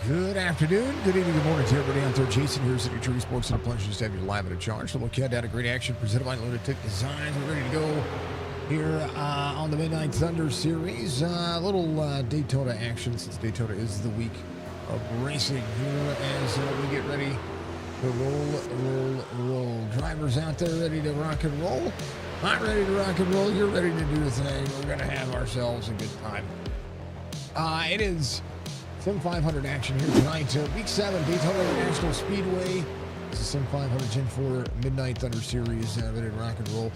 Good afternoon, good evening, good morning to everybody out there. Jason here, City Tree Sports, and a pleasure to have you live and in charge. So we'll count down a great action presented by Lunatic Designs. We're ready to go here on the Midnight Thunder Series. A little Daytona action, since Daytona is the week of racing here as we get ready to roll. Drivers out there ready to rock and roll. I'm ready to rock and roll. You're ready to do the thing. We're going to have ourselves a good time. It is SIM500 action here tonight. Week 7, Daytona International Speedway. This is SIM500 Gen 4 Midnight Thunder Series. Ready to rock and roll.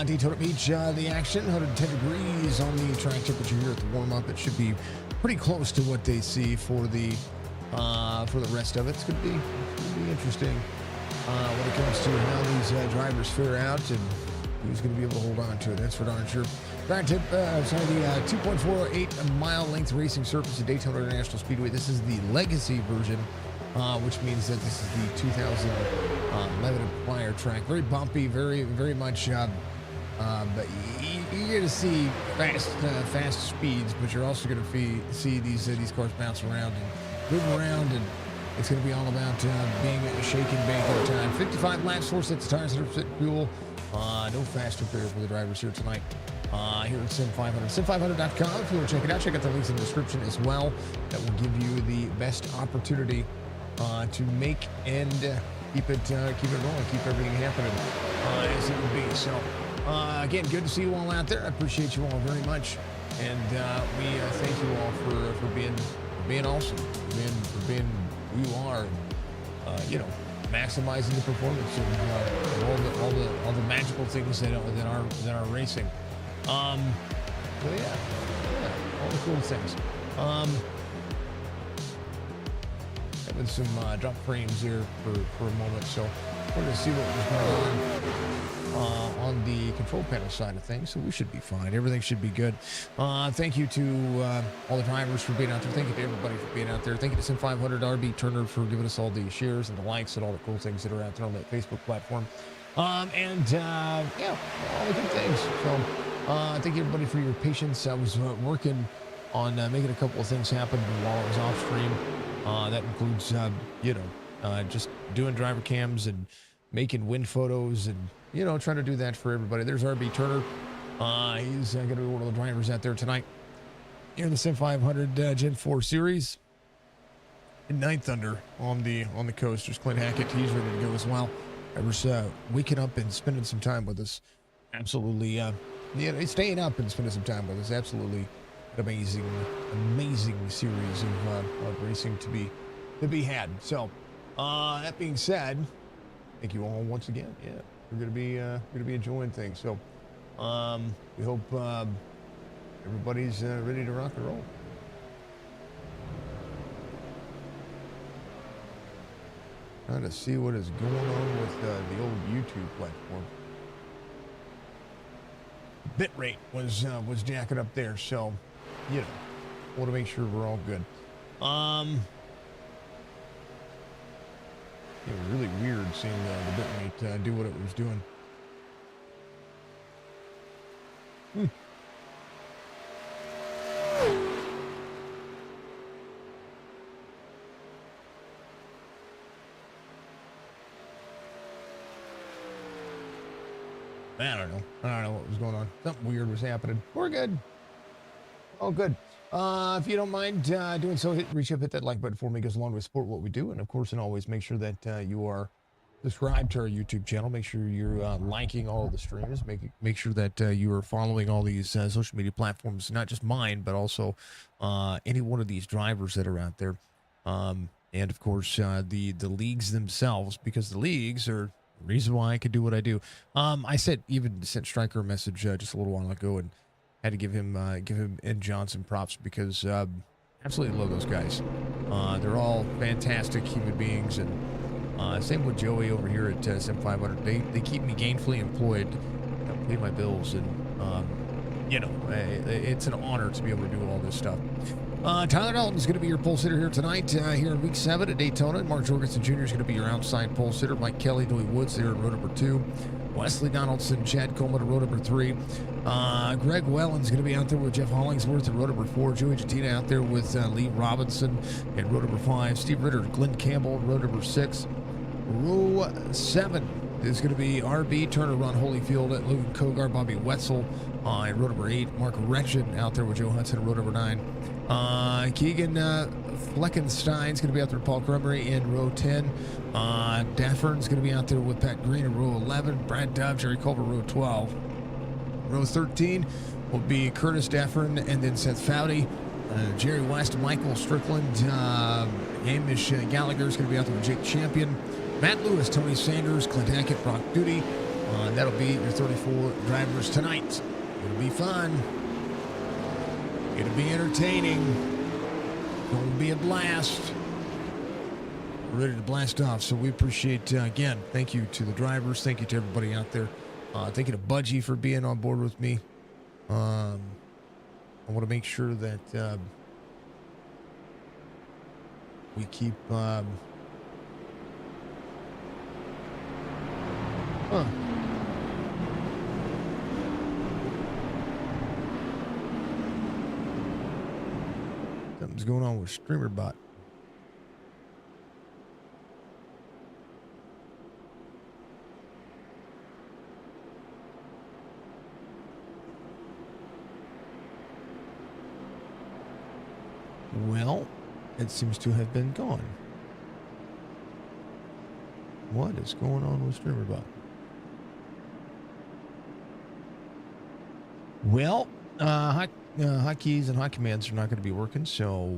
Daytona Beach, the action, 110 degrees on the track temperature here at the warm-up. It should be pretty close to what they see for the rest of it. It's going to be interesting when it comes to how these drivers fare out and who's going to be able to hold on to it. That's for darn sure. Track tip, the 2.48 mile length racing surface at Daytona International Speedway. This is the legacy version, which means that this is the 2011 prior track. Very bumpy, very much. But you're going to see fast speeds, but you're also going to see these cars bounce around and move around, and it's going to be all about being a shake and bake at a time. 55 laps, 4 sets of tires, 100% fuel. No fast repair for the drivers here tonight. Here at SIM500. SIM500.com. If you want to check it out, check out the links in the description as well. That will give you the best opportunity to make and keep it rolling, keep everything happening as it would be. So, again, good to see you all out there. I appreciate you all very much, and we thank you all for being awesome, for being who you are, and maximizing the performance and all the magical things that are racing. So yeah, all the cool things. Having some drop frames here for a moment, so we're going to see what was going on the control panel side of things. So we should be fine. Everything should be good. Thank you to all the drivers for being out there. Thank you to everybody for being out there. Thank you to SIM500 RB Turner for giving us all the shares and the likes and all the cool things that are out there on that Facebook platform. All the good things. So thank you everybody for your patience. I was working on making a couple of things happen while I was off stream. That includes just doing driver cams and making wind photos and trying to do that for everybody. There's RB Turner. He's going to be one of the drivers out there tonight here in the SIM500 Gen 4 series. Midnight Thunder on the coast. There's Clint Hackett. He's ready to go as well. Drivers waking up and spending some time with us. Absolutely, staying up and spending some time with us. Absolutely amazing series of racing to be had. So, that being said, thank you all once again. Yeah, we're gonna be enjoying things. So, we hope everybody's ready to rock and roll. Trying to see what is going on with the old YouTube platform. Bitrate was jacking up there, so want to make sure we're all good. It was really weird seeing the bitrate do what it was doing. I don't know what was going on. Something weird was happening. We're good. All good. If you don't mind doing so, reach up, hit that like button for me. It goes along with support what we do. And of course, and always make sure that you are subscribed to our YouTube channel. Make sure you're liking all of the streams. Make sure that you are following all these social media platforms, not just mine, but also any one of these drivers that are out there. And of course, the leagues themselves, because the leagues are the reason why I could do what I do. I sent Stryker a message just a little while ago and had to give him Ed Johnson props because absolutely love those guys. They're all fantastic human beings, and same with Joey over here at SIM500. They keep me gainfully employed, pay my bills, and it's an honor to be able to do all this stuff. Tyler Dalton's going to be your pole sitter here tonight, here in week 7 at Daytona. Mark Jorgensen Jr. is going to be your outside pole sitter. Mike Kelly, Dewey Woods there in row number 2. Wesley Donaldson, Chad Coleman at row number 3. Greg Wellens going to be out there with Jeff Hollingsworth at row number 4. Joey Jatina out there with Lee Robinson at row number 5. Steve Ritter, Glenn Campbell at row number 6. Row 7 is going to be RB Turner, Ron Holyfield at Logan Kogar, Bobby Wetzel at row number 8. Mark Retchen out there with Joe Hudson at row number 9. Keegan Fleckenstein's going to be out there with Paul Crummery in row 10. Daffern's going to be out there with Pat Green in row 11. Brad Dove, Jerry Culver, row 12. Row 13 will be Curtis Daffern and then Seth Foudy. Jerry West, Michael Strickland, Hamish Gallagher is going to be out there with Jake Champion. Matt Lewis, Tony Sanders, Clint Hackett, Brock Duty. That'll be your 34 drivers tonight. It'll be fun. It'll be entertaining. It'll be a blast. We're ready to blast off. So we appreciate, again, thank you to the drivers. Thank you to everybody out there. Thank you to Budgie for being on board with me. I want to make sure that we keep... Something's going on with StreamerBot. Well, it seems to have been gone. What is going on with StreamerBot? Well, hotkeys and hotcommands are not going to be working, so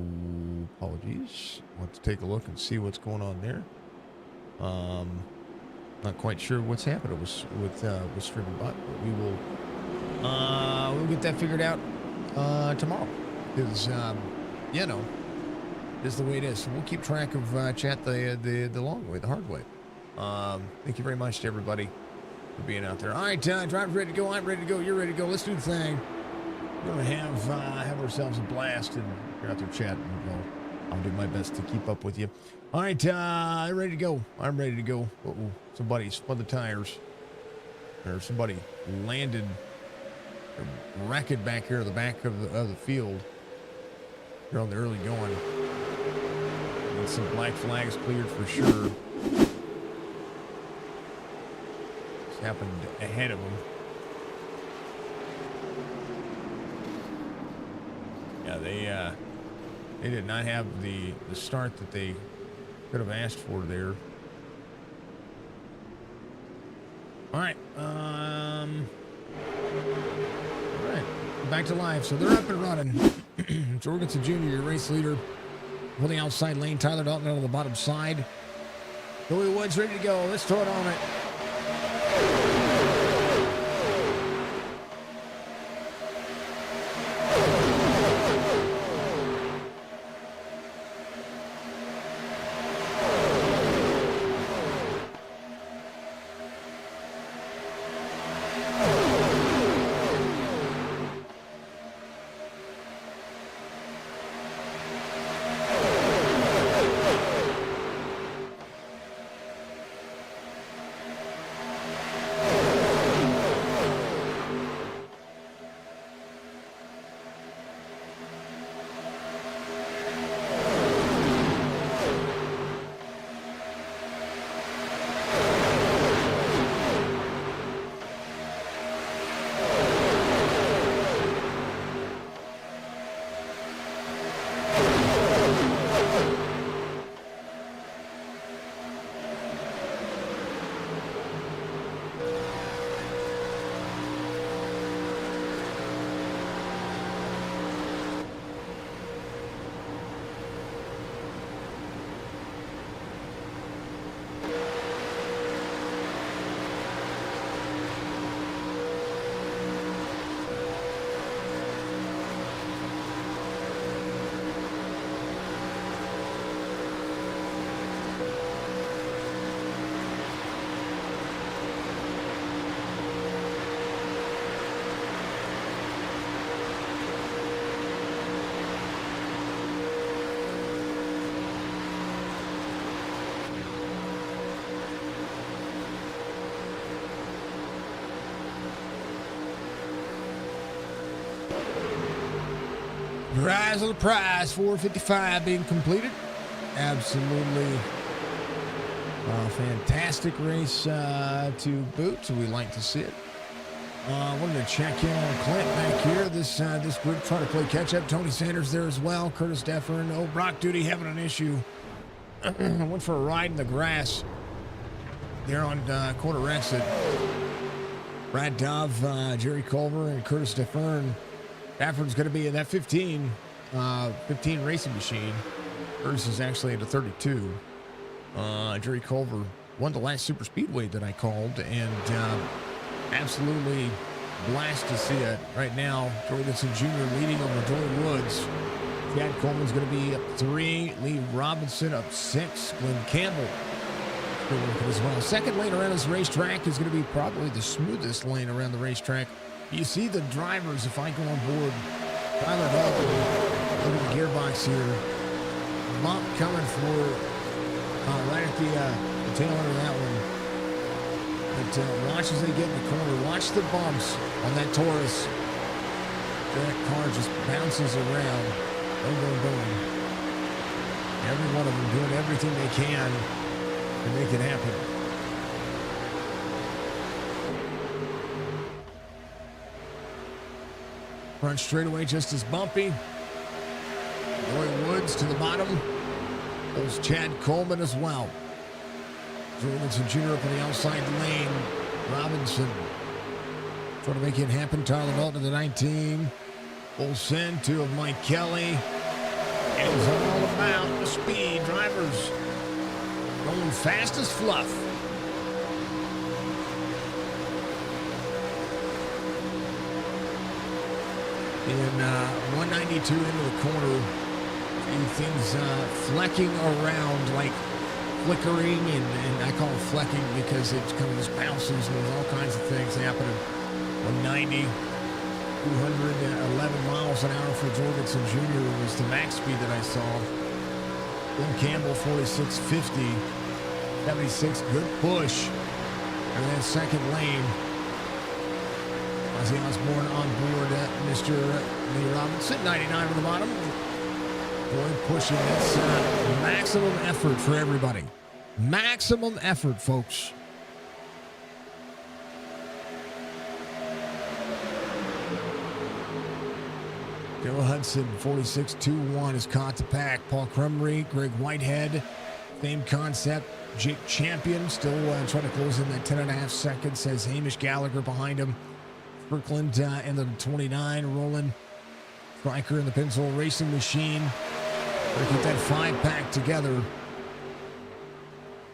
apologies. Let's take a look and see what's going on there. Not quite sure what's happening with StreamerBot, but we will we'll get that figured out tomorrow. Because you know, it's the way it is. So we'll keep track of chat the long way, the hard way. Thank you very much to everybody for being out there. All right, driver's ready to go. I'm ready to go. You're ready to go. Let's do the thing. We're going to have ourselves a blast, and you're out there chatting. I'll do my best to keep up with you. All right, ready to go. I'm ready to go. Uh-oh, somebody spun the tires. Or somebody landed a racket back here at the back of the field. They're on the early going. And some black flags cleared for sure. This happened ahead of them. Yeah, they did not have the start that they could have asked for there. All right. All right. Back to live. So they're up and running. Jorgensen Jr., your race leader, on the outside lane. Tyler Dalton out on the bottom side. Joey Woods ready to go. Let's throw it on it. Prize of the prize, 455 being completed. Absolutely fantastic race to boot, so we like to see it. Wanted to check in on Clint back here. This group trying to play catch-up. Tony Sanders there as well. Curtis Deffern. Oh, Brock Duty having an issue. Went for a ride in the grass there on quarter exit. Brad Dove, Jerry Culver, and Curtis Deffern. Daffern's going to be in that 15 racing machine. Curtis is actually at a 32. Jerry Culver won the last super speedway that I called, and absolutely blast to see it right now. Jorgensen Jr. leading over Dory Woods. Chad Coleman's going to be up 3. Lee Robinson up 6. Glenn Campbell good working as well. Second lane around this racetrack is going to be probably the smoothest lane around the racetrack. You see the drivers, if I go on board, Tyler Huff, look at the gearbox here. Bump coming for right at the tail end of that one. But watch as they get in the corner. Watch the bumps on that Taurus. That car just bounces around. Boom, boom, boom. Every one of them doing everything they can to make it happen. Front straightaway just as bumpy. Roy Woods to the bottom. Pulls Chad Coleman as well. Jorgensen Jr. up in the outside lane. Robinson trying to make it happen. Tyler Dalton to the 19. Olsen, 2 of Mike Kelly. It is all about the speed. Drivers going fast as fluff. In 192 into the corner, things flecking around, like flickering, and I call it flecking because it kind of just bounces, and there's all kinds of things happening. 190, 211 miles an hour for Jorgensen Jr. was the max speed that I saw. Glenn Campbell, 46.50, 76, good push. And then second lane, Ozzy Osbourne on board Mr. Lee Robinson, 99 on the bottom. Boy, pushing. That's maximum effort for everybody. Maximum effort, folks. Joe Hudson, 46.21, has caught the pack. Paul Crumry, Greg Whitehead, same concept. Jake Champion still trying to close in that 10.5 seconds. Says Hamish Gallagher behind him. Strickland in the 29, rolling. Stryker in the Pennzoil Racing Machine. Trying to keep that 5-pack together.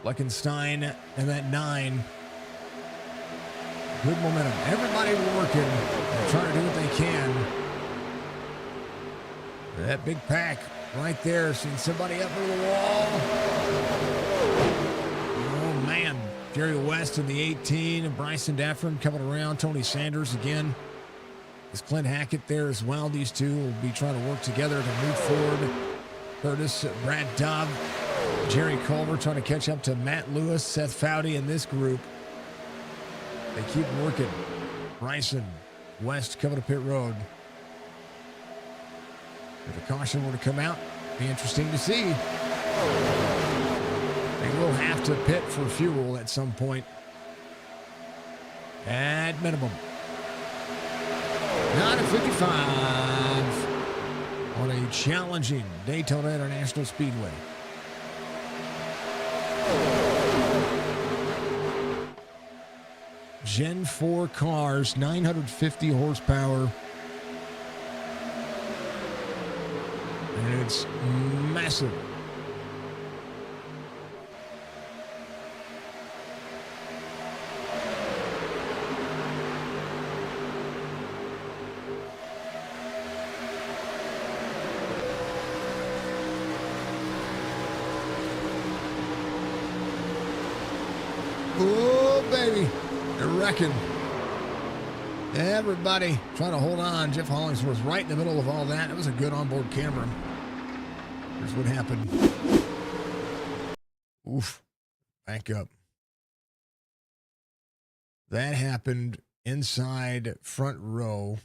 Leckenstein and that 9. Good momentum. Everybody working, trying to do what they can. That big pack right there. Seeing somebody up over the wall. Oh, man. Jerry West in the 18. And Bryson Daffern coming around. Tony Sanders again. Is Clint Hackett there as well? These two will be trying to work together to move forward. Curtis, Brad Dove, Jerry Culver trying to catch up to Matt Lewis, Seth Foudy in this group. They keep working. Bryson West coming to pit road. If a caution were to come out, be interesting to see. They will have to pit for fuel at some point. At minimum. Not at 55 on a challenging Daytona International Speedway. Gen 4 cars, 950 horsepower. And it's massive. Oh, baby. They're wrecking. Everybody trying to hold on. Jeff Hollingsworth right in the middle of all that. It was a good onboard camera. Here's what happened. Oof. Back up. That happened inside front row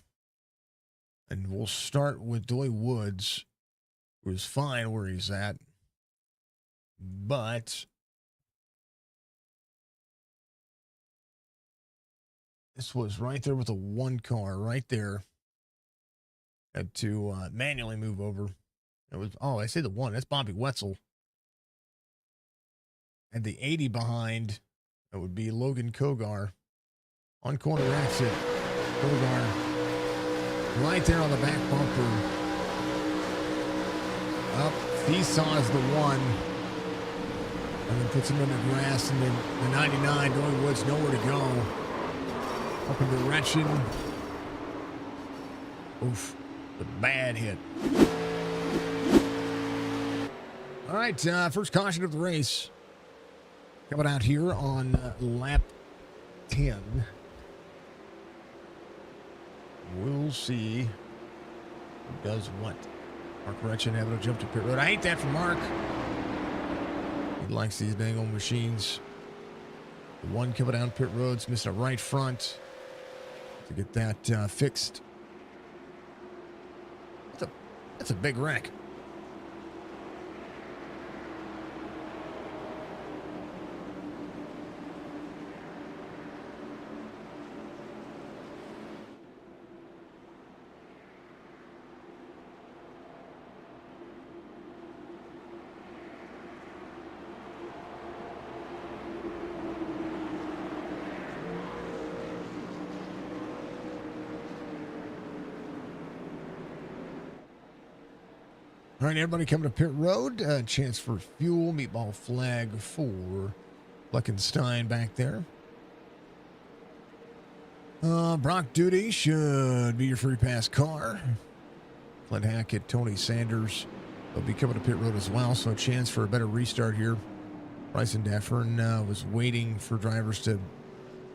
And we'll start with Doy Woods, who's fine where he's at. But this was right there with a one car right there. Had to manually move over. It was, I say the one. That's Bobby Wetzel. And the 80 behind, that would be Logan Kogar. On corner exit, Kogar right there on the back bumper. Up, Fesaw is the one. And then puts him in the grass. And then the 99, Doy Woods, nowhere to go. Up in direction. Oof, the bad hit. All right, first caution of the race. Coming out here on lap 10. We'll see who does what. Mark Retchen having to jump to pit road. I hate that for Mark. He likes these dang old machines. The one coming down pit road's missing a right front to get that fixed. That's a big wreck. All right, everybody coming to pit road. Chance for fuel. Meatball flag for Leckenstein back there. Brock Duty should be your free pass car. Clint Hackett, Tony Sanders will be coming to pit road as well. So a chance for a better restart here. Bryson Daffern was waiting for drivers to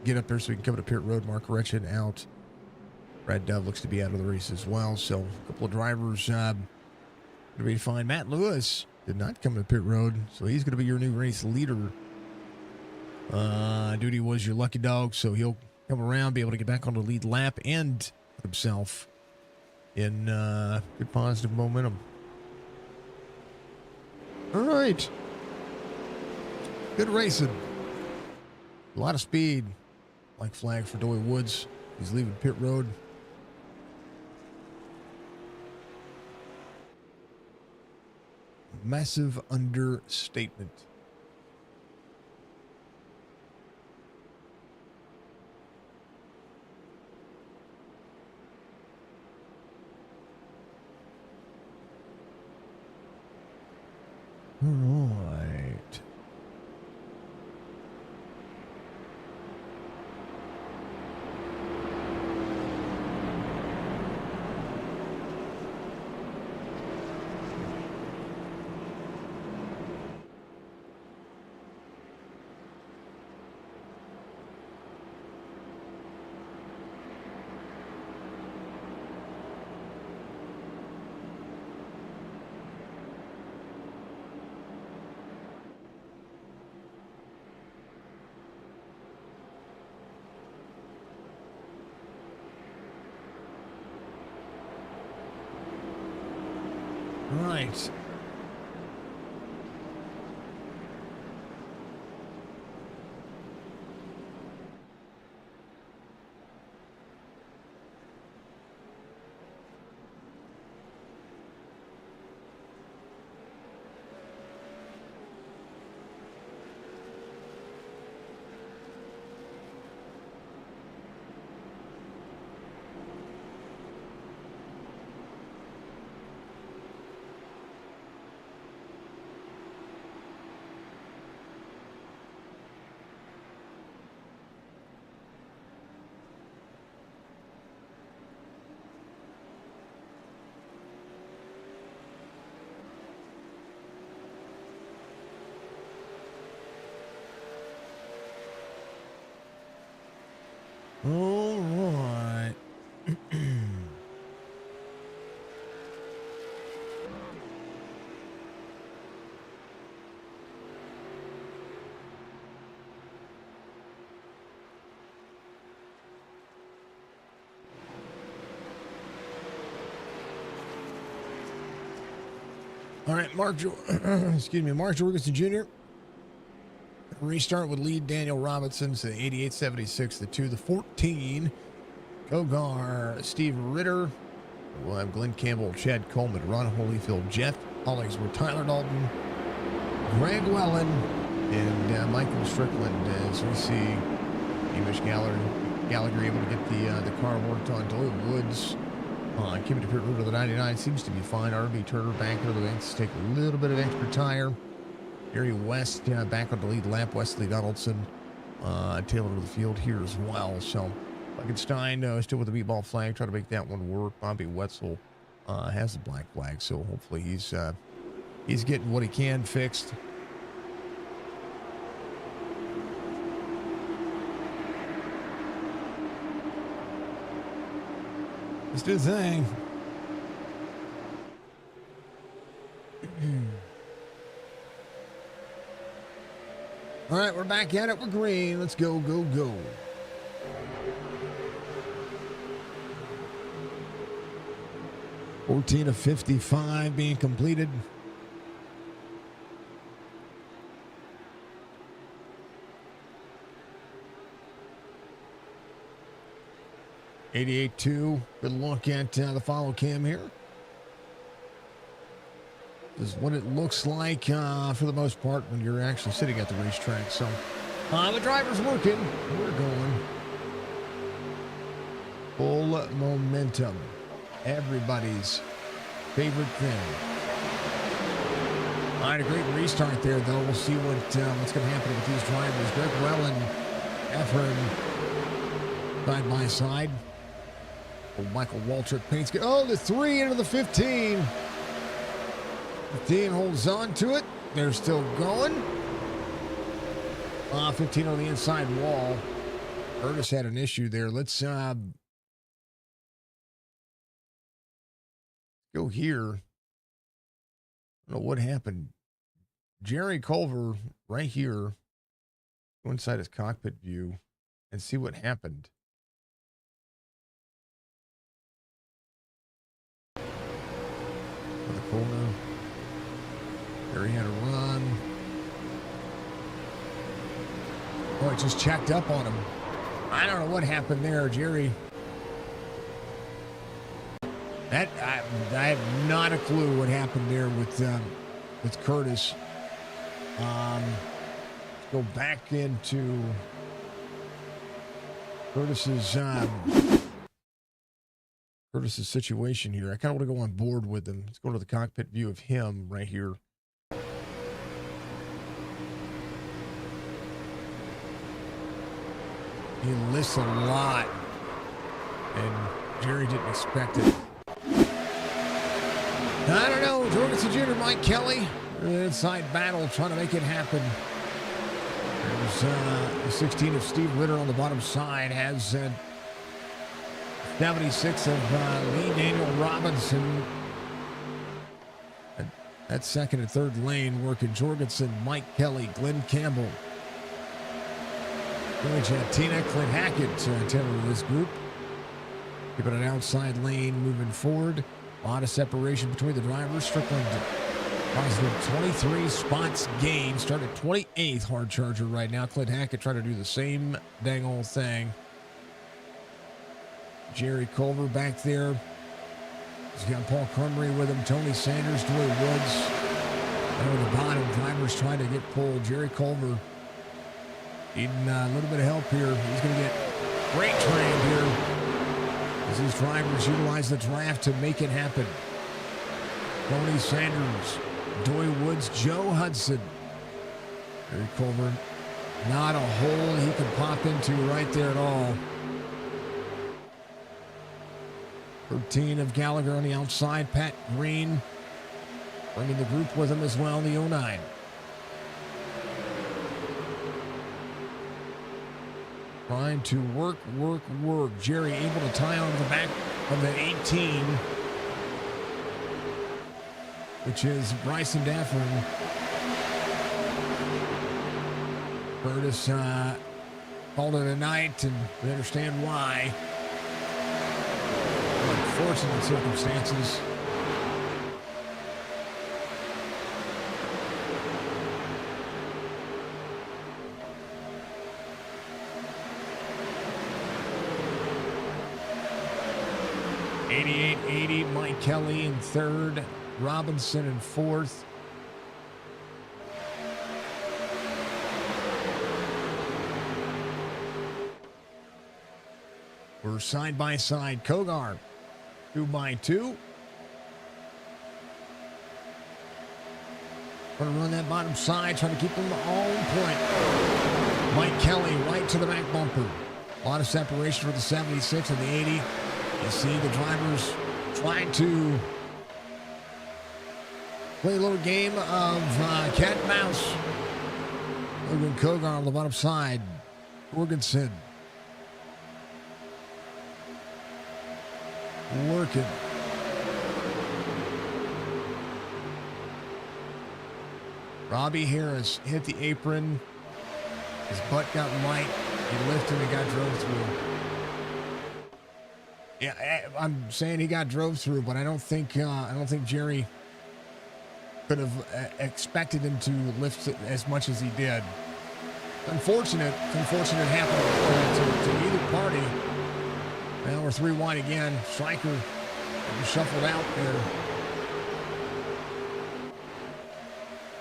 get up there so he can come to pit road. Mark Retchen out. Brad Dove looks to be out of the race as well. So a couple of drivers going to be fine. Matt Lewis did not come to pit road, so he's going to be your new race leader. Duty was your lucky dog, so he'll come around, be able to get back on the lead lap and put himself in good positive momentum. All right. Good racing. A lot of speed. Like flag for Doy Woods. He's leaving pit road. Massive understatement. All right. Right. All right. All right, Mark Jorgensen Jr. Restart with lead Daniel Robinson, so the 88-76, the 2, the 14. Kogar, Steve Ritter. We'll have Glenn Campbell, Chad Coleman, Ron Holyfield, Jeff Hollingsworth, Tyler Dalton, Greg Wellen, and Michael Strickland, as we see Hamish Gallagher able to get the car worked on. Doyle Woods, Kimmy DePert over to the 99, seems to be fine. RB Turner back into the banks, take a little bit of extra tire. Gary West back on the lead lap. Wesley Donaldson tailed over the field here as well. So Buckenstein still with the meatball flag, trying to make that one work. Bobby Wetzel has the black flag, so hopefully he's getting what he can fixed. Let's do the thing. All right, we're back at it. We're green. Let's go, go, go. $14 of $55 being completed. $88.2. Good look at the follow cam here. This is what it looks like for the most part when you're actually sitting at the racetrack. So the driver's working. We're going. Full momentum. Everybody's favorite thing. All right, a great restart there, though. We'll see what's going to happen with these drivers. Greg Wellen, Efren, side by side. Michael Waltrip paints. Oh, the 3 into the 15. 15 holds on to it. They're still going. 15 on the inside wall. Curtis had an issue there. Let's go here. I don't know what happened. Jerry Culver right here. Go inside his cockpit view and see what happened. The corner. There he had a run. Oh, it just checked up on him. I don't know what happened there, Jerry. I have not a clue what happened there with Curtis. Let's go back into Curtis's situation here. I kind of want to go on board with him. Let's go to the cockpit view of him right here. He lifts a lot, and Jerry didn't expect it. I don't know. Jorgensen Jr., Mike Kelly, inside battle, trying to make it happen. There's 16 of Steve Ritter on the bottom side, has 76 of Lee Daniel Robinson. That second and third lane working Jorgensen, Mike Kelly, Glenn Campbell. Billy Jantina, Clint Hackett tailing this group. Keeping an outside lane moving forward. A lot of separation between the drivers. Strickland positive 23 spots gained. Started 28th hard charger right now. Clint Hackett trying to do the same dang old thing. Jerry Culver back there. He's got Paul Crumry with him. Tony Sanders, Dwayne Woods. Down at the bottom, drivers trying to get pulled. Jerry Culver needing a little bit of help here. He's going to get brake trained here as these drivers utilize the draft to make it happen. Tony Sanders, Doy Woods, Joe Hudson. Jerry Culver, not a hole he can pop into right there at all. 13 of Gallagher on the outside. Pat Green bringing the group with him as well in the 09. Trying to work. Jerry able to tie on the back of the 18, which is Bryson Daffern. Curtis called it a night, and we understand why. Unfortunate circumstances. 98-80. Mike Kelly in third. Robinson in fourth. We're side by side. Kogar, 2x2. Going to run that bottom side, trying to keep them all in point. Mike Kelly right to the back bumper. A lot of separation for the 76 and the 80. You see the drivers trying to play a little game of cat and mouse. Logan Kogar on the bottom side. Jorgensen working. Robbie Harris hit the apron. His butt got light. He lifted and got drove through. Yeah, I'm saying he got drove through, but I don't think Jerry could have expected him to lift as much as he did. Unfortunate happened to either party. Now we're 3 wide again. Stryker shuffled out there.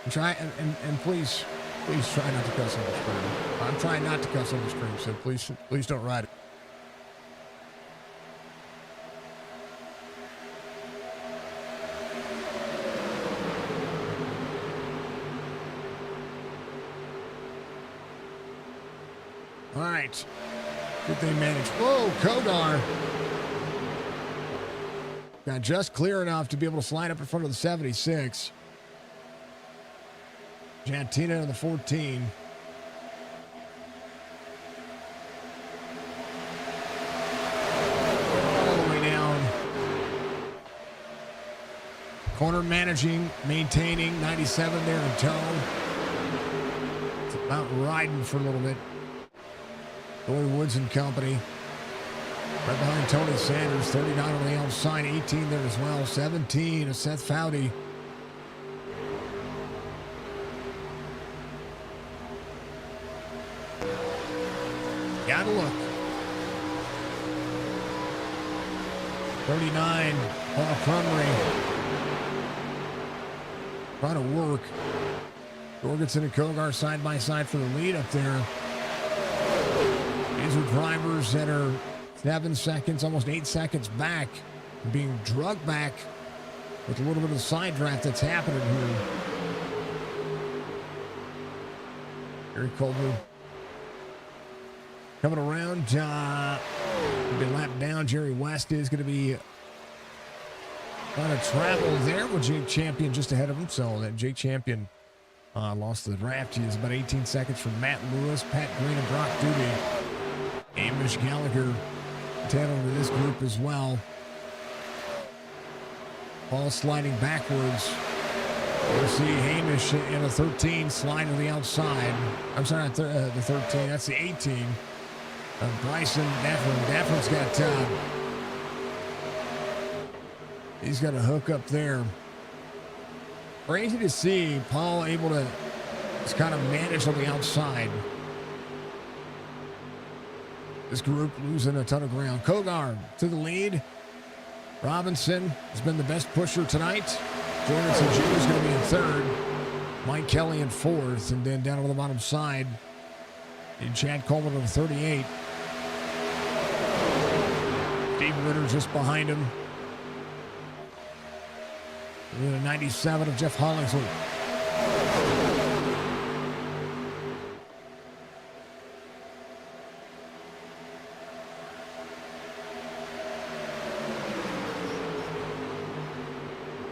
Try and please try not to cuss on the stream. I'm trying not to cuss on the stream, so please don't ride it. All right. Good thing managed. Whoa, Kogar. Got just clear enough to be able to slide up in front of the 76. Jantina to the 14. All the way down. Corner managing, maintaining, 97 there in tow. It's about riding for a little bit. Dory Woods and company. Right behind Tony Sanders, 39 on the outside, 18 there as well. 17 is Seth Foudy. Gotta look. 39, Paul Crumry. Trying to work. Jorgensen and Kogar side by side for the lead up there. These are drivers that are 7 seconds, almost 8 seconds back, being drugged back with a little bit of side draft that's happening here. Gary Colbert coming around, be lapped down. Jerry West is going to be trying to travel there with Jake Champion just ahead of him. So that Jake Champion lost the draft. He is about 18 seconds from Matt Lewis, Pat Green, and Brock Doobie. Amish Gallagher tailing to this group as well. Ball sliding backwards. We'll see Hamish in a 13 slide to the outside. I'm sorry, the 13. That's the 18. Bryson Dafflin. Dafflin's got he's got a hook up there. Crazy to see Paul able to just kind of manage on the outside. This group losing a ton of ground. Kogar to the lead. Robinson has been the best pusher tonight. Jorgensen Jr. is going to be in third. Mike Kelly in fourth. And then down on the bottom side, and Chad Coleman on 38. Steve Ritter just behind him. And then a 97 of Jeff Hollingsworth.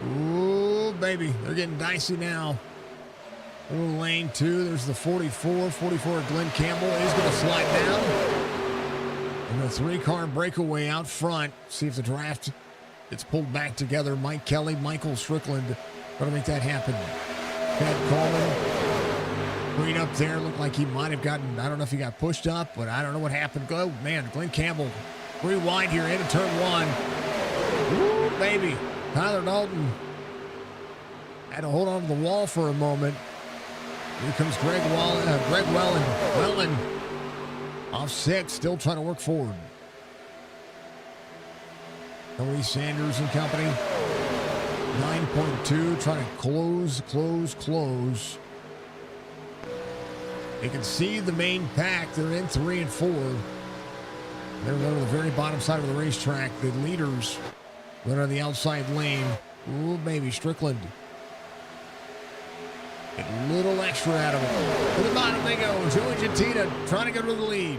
Ooh, baby. They're getting dicey now. Little lane 2. There's the 44. 44 Glenn Campbell is going to slide down. And a 3-car breakaway out front. See if the draft gets pulled back together. Mike Kelly, Michael Strickland going to make that happen. Pat Coleman. Green up there. Looked like he might have gotten, I don't know if he got pushed up, but I don't know what happened. Oh, man, Glenn Campbell. 3 wide here into turn 1. Woo, baby. Tyler Dalton had to hold on to the wall for a moment. Here comes Greg Wellen. Wellen off 6, still trying to work forward. Tony Sanders and company. 9.2, trying to close. You can see the main pack. They're in 3 and 4. They're going to the very bottom side of the racetrack. The leaders run on the outside lane. Ooh, baby, Strickland. Get a little extra out of them. To the bottom they go. Joe and Argentina trying to go to the lead.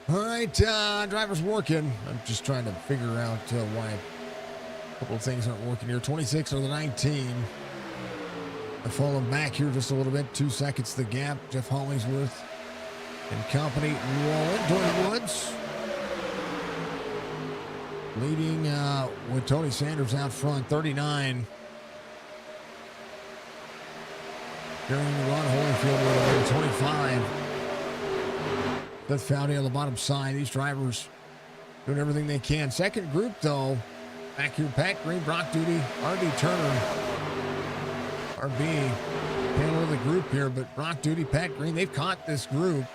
All right, driver's working. I'm just trying to figure out why a couple of things aren't working here. 26 on the 19. I've fallen back here just a little bit. 2 seconds the gap. Jeff Hollingsworth and company rolling. Jordan Woods leading with Tony Sanders out front, 39. Carrying Ron Holyfield with 25. Beth Foudy on the bottom side. These drivers doing everything they can. Second group, though, back here, Pat Green, Brock Duty, R.D. Turner, RB, panel of the group here, but Brock Duty, Pat Green, they've caught this group.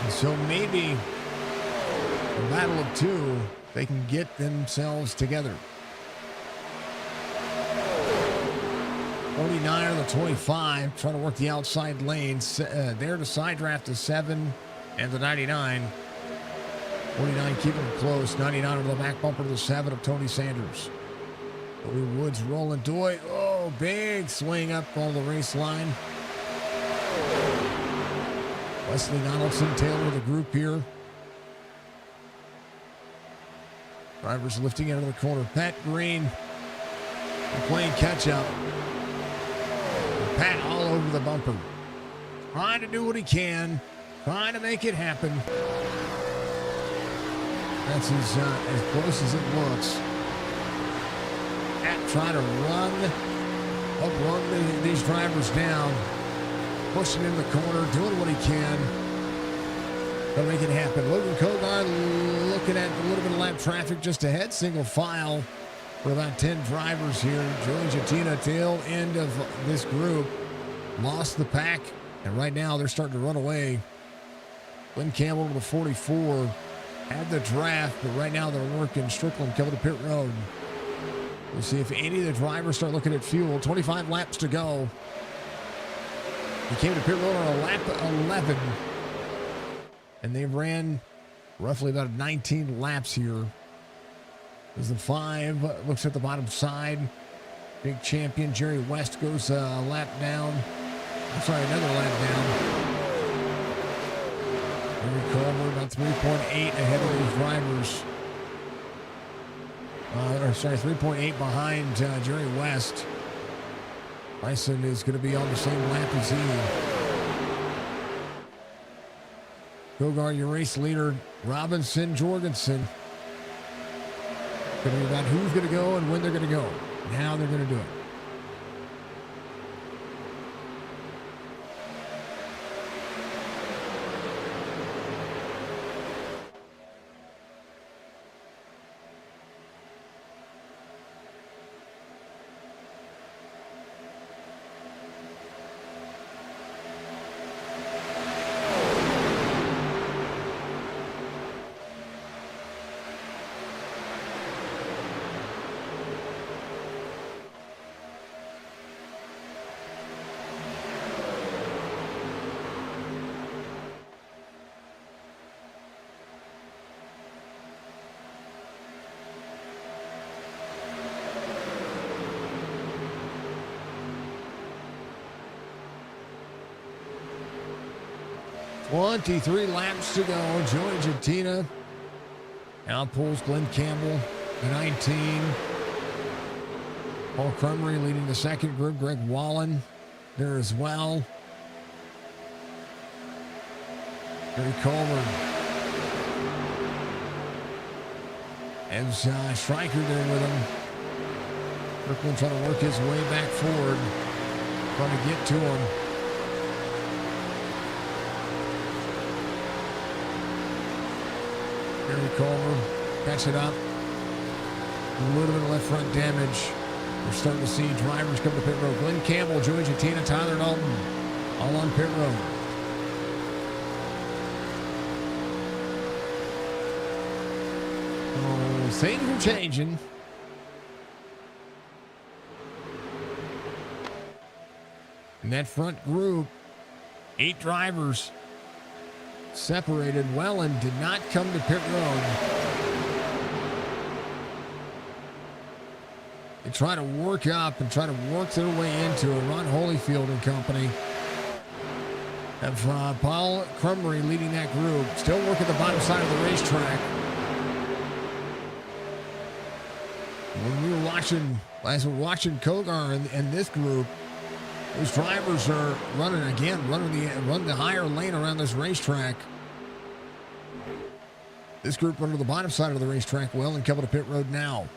And so maybe a battle of two, they can get themselves together. 49 on the 25, trying to work the outside lanes. There to side draft to 7 and the 99. 49 keeping them close. 99 on the back bumper to the 7 of Tony Sanders. Cody Woods rolling to it. Oh, big swing up on the race line. Wesley Donaldson, tail of the group here. Drivers lifting out of the corner. Pat Green playing catch up. Pat all over the bumper. Trying to do what he can. Trying to make it happen. That's as close as it looks. Pat trying to outrun these drivers down. Pushing in the corner, doing what he can. Gonna make it happen. Logan Kogar looking at a little bit of lap traffic just ahead. Single file for about 10 drivers here. Joey Jatina, tail end of this group, lost the pack, and right now they're starting to run away. Glenn Campbell to the 44, had the draft, but right now they're working Strickland coming to pit road. We'll see if any of the drivers start looking at fuel. 25 laps to go. He came to pit road on a lap 11, and they ran roughly about 19 laps here. As the 5 looks at the bottom side. Big champion Jerry West goes a lap down. I'm sorry, another lap down. Henry Culver about 3.8 ahead of these drivers. 3.8 behind Jerry West. Bryson is going to be on the same lap as he. Kogar, your race leader, Robinson Jorgensen. Going to be about who's going to go and when they're going to go and how they're going to do it. Three laps to go. Joey Gentina outpulls Glenn Campbell, the 19. Paul Crumry leading the second group. Greg Wallen there as well. Gary Coleman. And Stryker there with him. Kirkland trying to work his way back forward. Trying to get to him. Gary Coleman, catch it up. A little bit of left front damage. We're starting to see drivers come to pit road. Glenn Campbell, Joey Gentina, Tyler Dalton, all on pit road. Oh, things are changing. In that front group, 8 drivers separated. Wellen did not come to pit road. They try to work up and try to work their way into a Ron Holyfield and company. Have Paul Crumry leading that group. Still working the bottom side of the racetrack. When we were watching, as we're watching Kogar and this group, those drivers are running the higher lane around this racetrack. This group running to the bottom side of the racetrack well and coming to pit road now.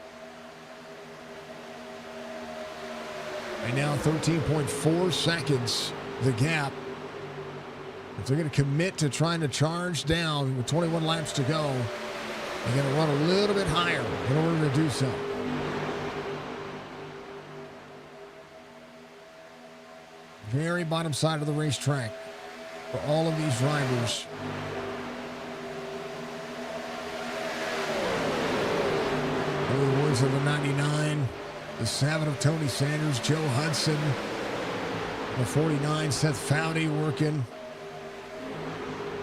Right now, 13.4 seconds, the gap. If they're going to commit to trying to charge down with 21 laps to go, they're going to run a little bit higher in order to do so. Very bottom side of the racetrack for all of these drivers. Early Woods of the 99, the 7 of Tony Sanders, Joe Hudson, the 49, Seth Foudy working.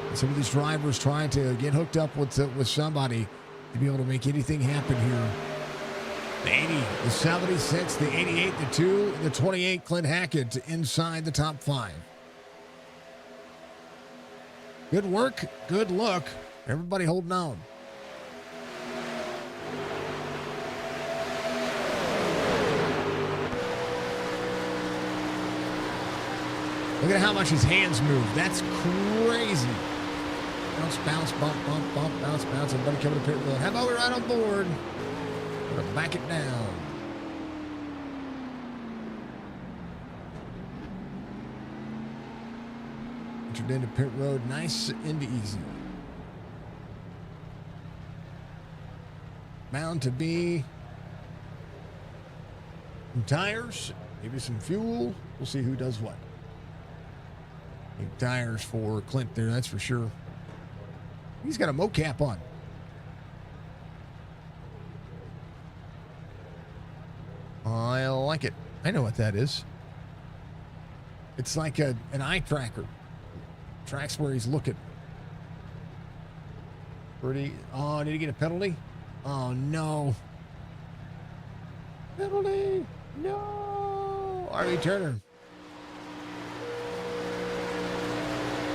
And some of these drivers trying to get hooked up with somebody to be able to make anything happen here. The 80, the 76, the 88, the 2, and the 28, Clint Hackett inside the top 5. Good work, good look. Everybody holding on. Look at how much his hands move. That's crazy. Bounce, bounce, bump, bump, bump, bounce, bounce. Everybody coming to pit road. How about we ride on board? We're going to back it down. Entered into pit road, nice and easy. Bound to be some tires, maybe some fuel. We'll see who does what. Tires for Clint there, that's for sure. He's got a mocap on. I like it. I know what that is. It's like an eye tracker. Tracks where he's looking. Pretty. Oh, did he get a penalty? Oh, no. Penalty. No. R.V. Turner.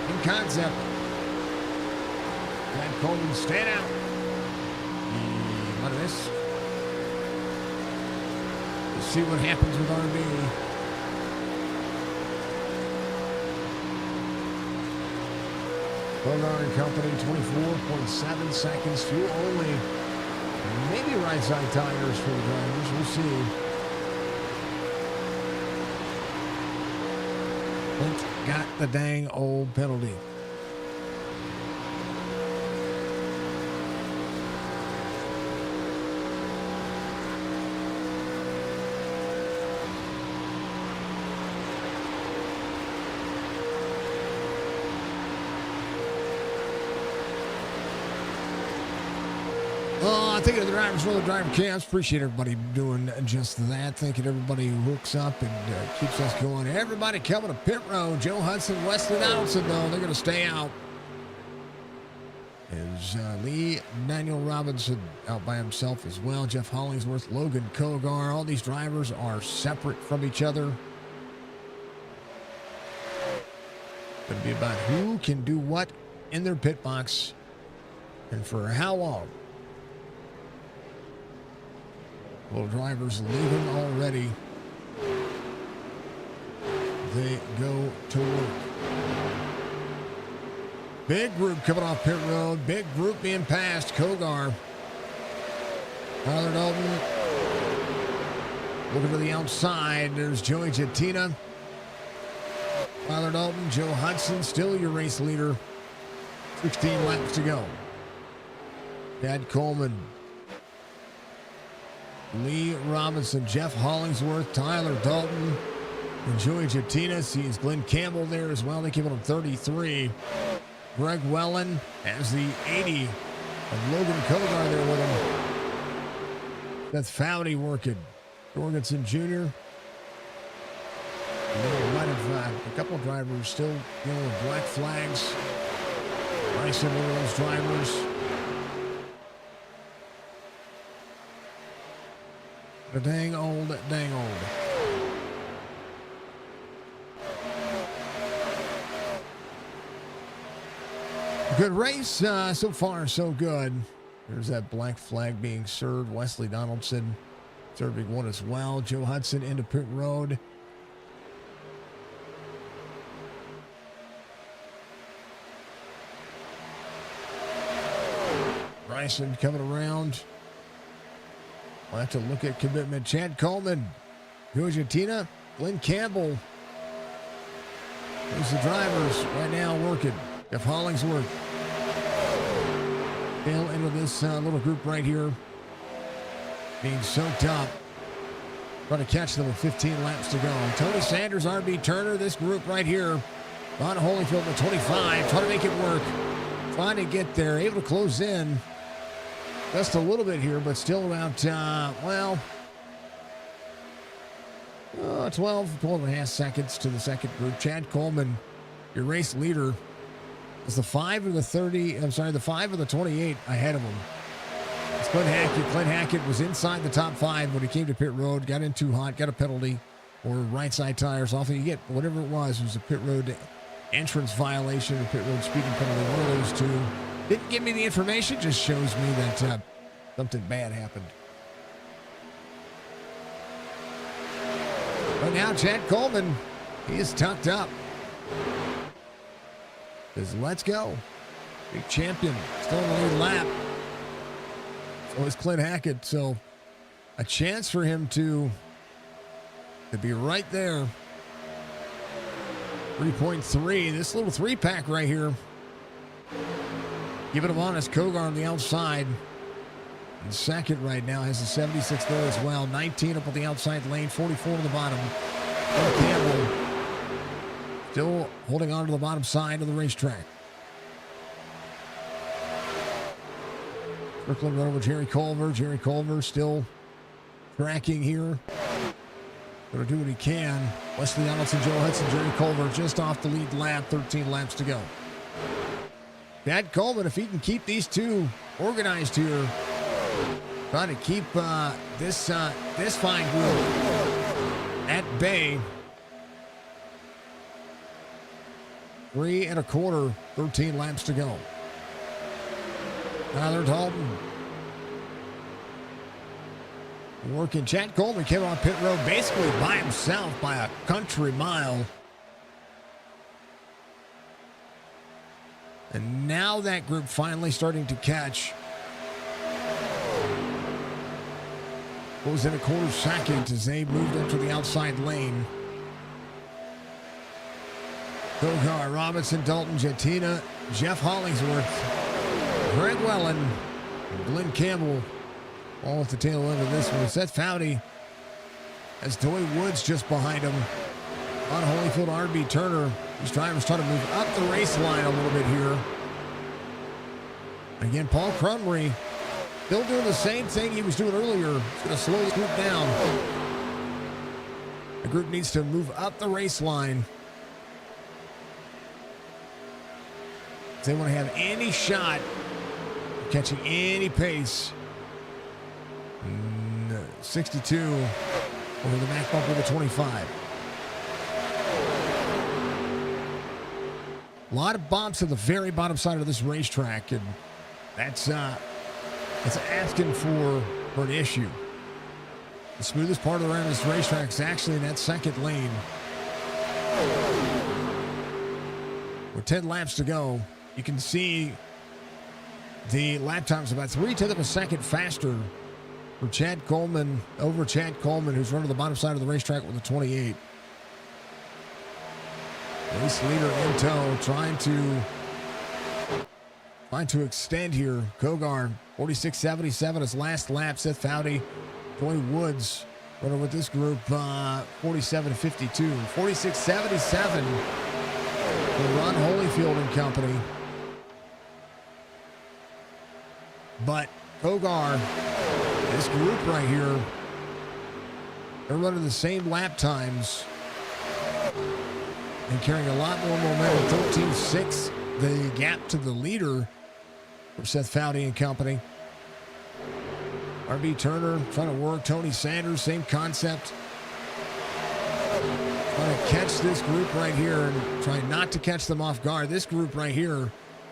In concept. Brad Coleman stand out. What is this? Let's see what happens with RB. Bogar and Company, 24.7 seconds. Fuel only. Maybe right side tires for the drivers. We'll see. Clint got the dang old penalty. Thank you to the drivers for the driver camps. Appreciate everybody doing just that. Thank you to everybody who hooks up and keeps us going. Everybody coming to pit road. Joe Hudson, Wesley Donaldson, though, they're going to stay out. Is Lee Daniel Robinson out by himself as well. Jeff Hollingsworth, Logan Kogar. All these drivers are separate from each other. Going to be about who can do what in their pit box and for how long. Well, drivers leaving already. They go to work. Big group coming off pit road. Big group being passed. Kogar. Tyler Dalton. Looking to the outside. There's Joey Jettina. Tyler Dalton. Joe Hudson. Still your race leader. 16 laps to go. Dad Coleman. Lee Robinson, Jeff Hollingsworth, Tyler Dalton, and Joey Jettina. Sees Glenn Campbell there as well. They keep it on 33. Greg Wellen has the 80 of Logan Kogar there with him. Seth Foudy working. Jorgensen Jr. Might have a couple of drivers still dealing with black flags. Bryson, one of those drivers. The dang old. Good race. So far, so good. There's that black flag being served. Wesley Donaldson serving one as well. Joe Hudson into pit road. Bryson coming around. We'll have to look at commitment. Chad Coleman, Joey Jettina, Glenn Campbell. There's the drivers right now working. Jeff Hollingsworth. Tail end of this little group right here. Being soaked up. Trying to catch them with 15 laps to go. Tony Sanders, R.B. Turner, this group right here. Ron Holyfield with 25. Trying to make it work. Trying to get there. Able to close in. Just a little bit here, but still about, 12 and a half seconds to the second group. Chad Coleman, your race leader, is the 5 of the 30, the 5 of the 28 ahead of him. It's Clint Hackett. Clint Hackett was inside the top 5 when he came to pit road, got in too hot, got a penalty, or right side tires. Often you get whatever it was a pit road entrance violation, or pit road speeding penalty, one of those two. Didn't give me the information, just shows me that something bad happened. But now Chad Coleman, he is tucked up. Says, let's go. Big champion, still in the lead lap. So is Clint Hackett. So a chance for him to be right there. 3.3, this little 3-pack right here. Giving him honest. Kogar on the outside. And second right now has a 76 there as well. 19 up on the outside lane. 44 on the bottom. And Campbell still holding on to the bottom side of the racetrack. Circling run over Jerry Culver. Jerry Culver still tracking here. Going to do what he can. Wesley Donaldson, Joe Hudson, Jerry Culver just off the lead lap. 13 laps to go. Chad Coleman, if he can keep these two organized here, trying to keep this fine group at bay. 3 1/4, 13 laps to go. Tyler Dalton working. Chad Coleman came on pit road basically by himself by a country mile. And now that group finally starting to catch. Was in a quarter second as they moved up to the outside lane. Kogar, Robinson, Dalton, Jettina, Jeff Hollingsworth, Greg Wellen, and Glenn Campbell all at the tail end of this one. Seth Foudy has Toy Woods just behind him. On Holyfield, RB Turner. These drivers trying to move up the race line a little bit here. Again, Paul Crumry still doing the same thing he was doing earlier. He's going to slow the group down. The group needs to move up the race line if they want to have any shot of catching any pace. 62 over the back bumper to 25. A lot of bumps at the very bottom side of this racetrack, and that's asking for an issue. The smoothest part around this racetrack is actually in that second lane. With 10 laps to go, you can see the lap times about 0.3 of a second faster for Chad Coleman, over Chad Coleman, who's running the bottom side of the racetrack with a 28. Race leader in tow, trying to extend here. Kogar, 46.77 his last lap. Seth Foudy, Toy Woods, running with this group, 47.52. 46.77 for Ron Holyfield and company. But Kogar, this group right here, they're running the same lap times and carrying a lot more momentum. 13.6, the gap to the leader for Seth Foudy and company. RB Turner trying to work. Tony Sanders, same concept. Trying to catch this group right here and trying not to catch them off guard. This group right here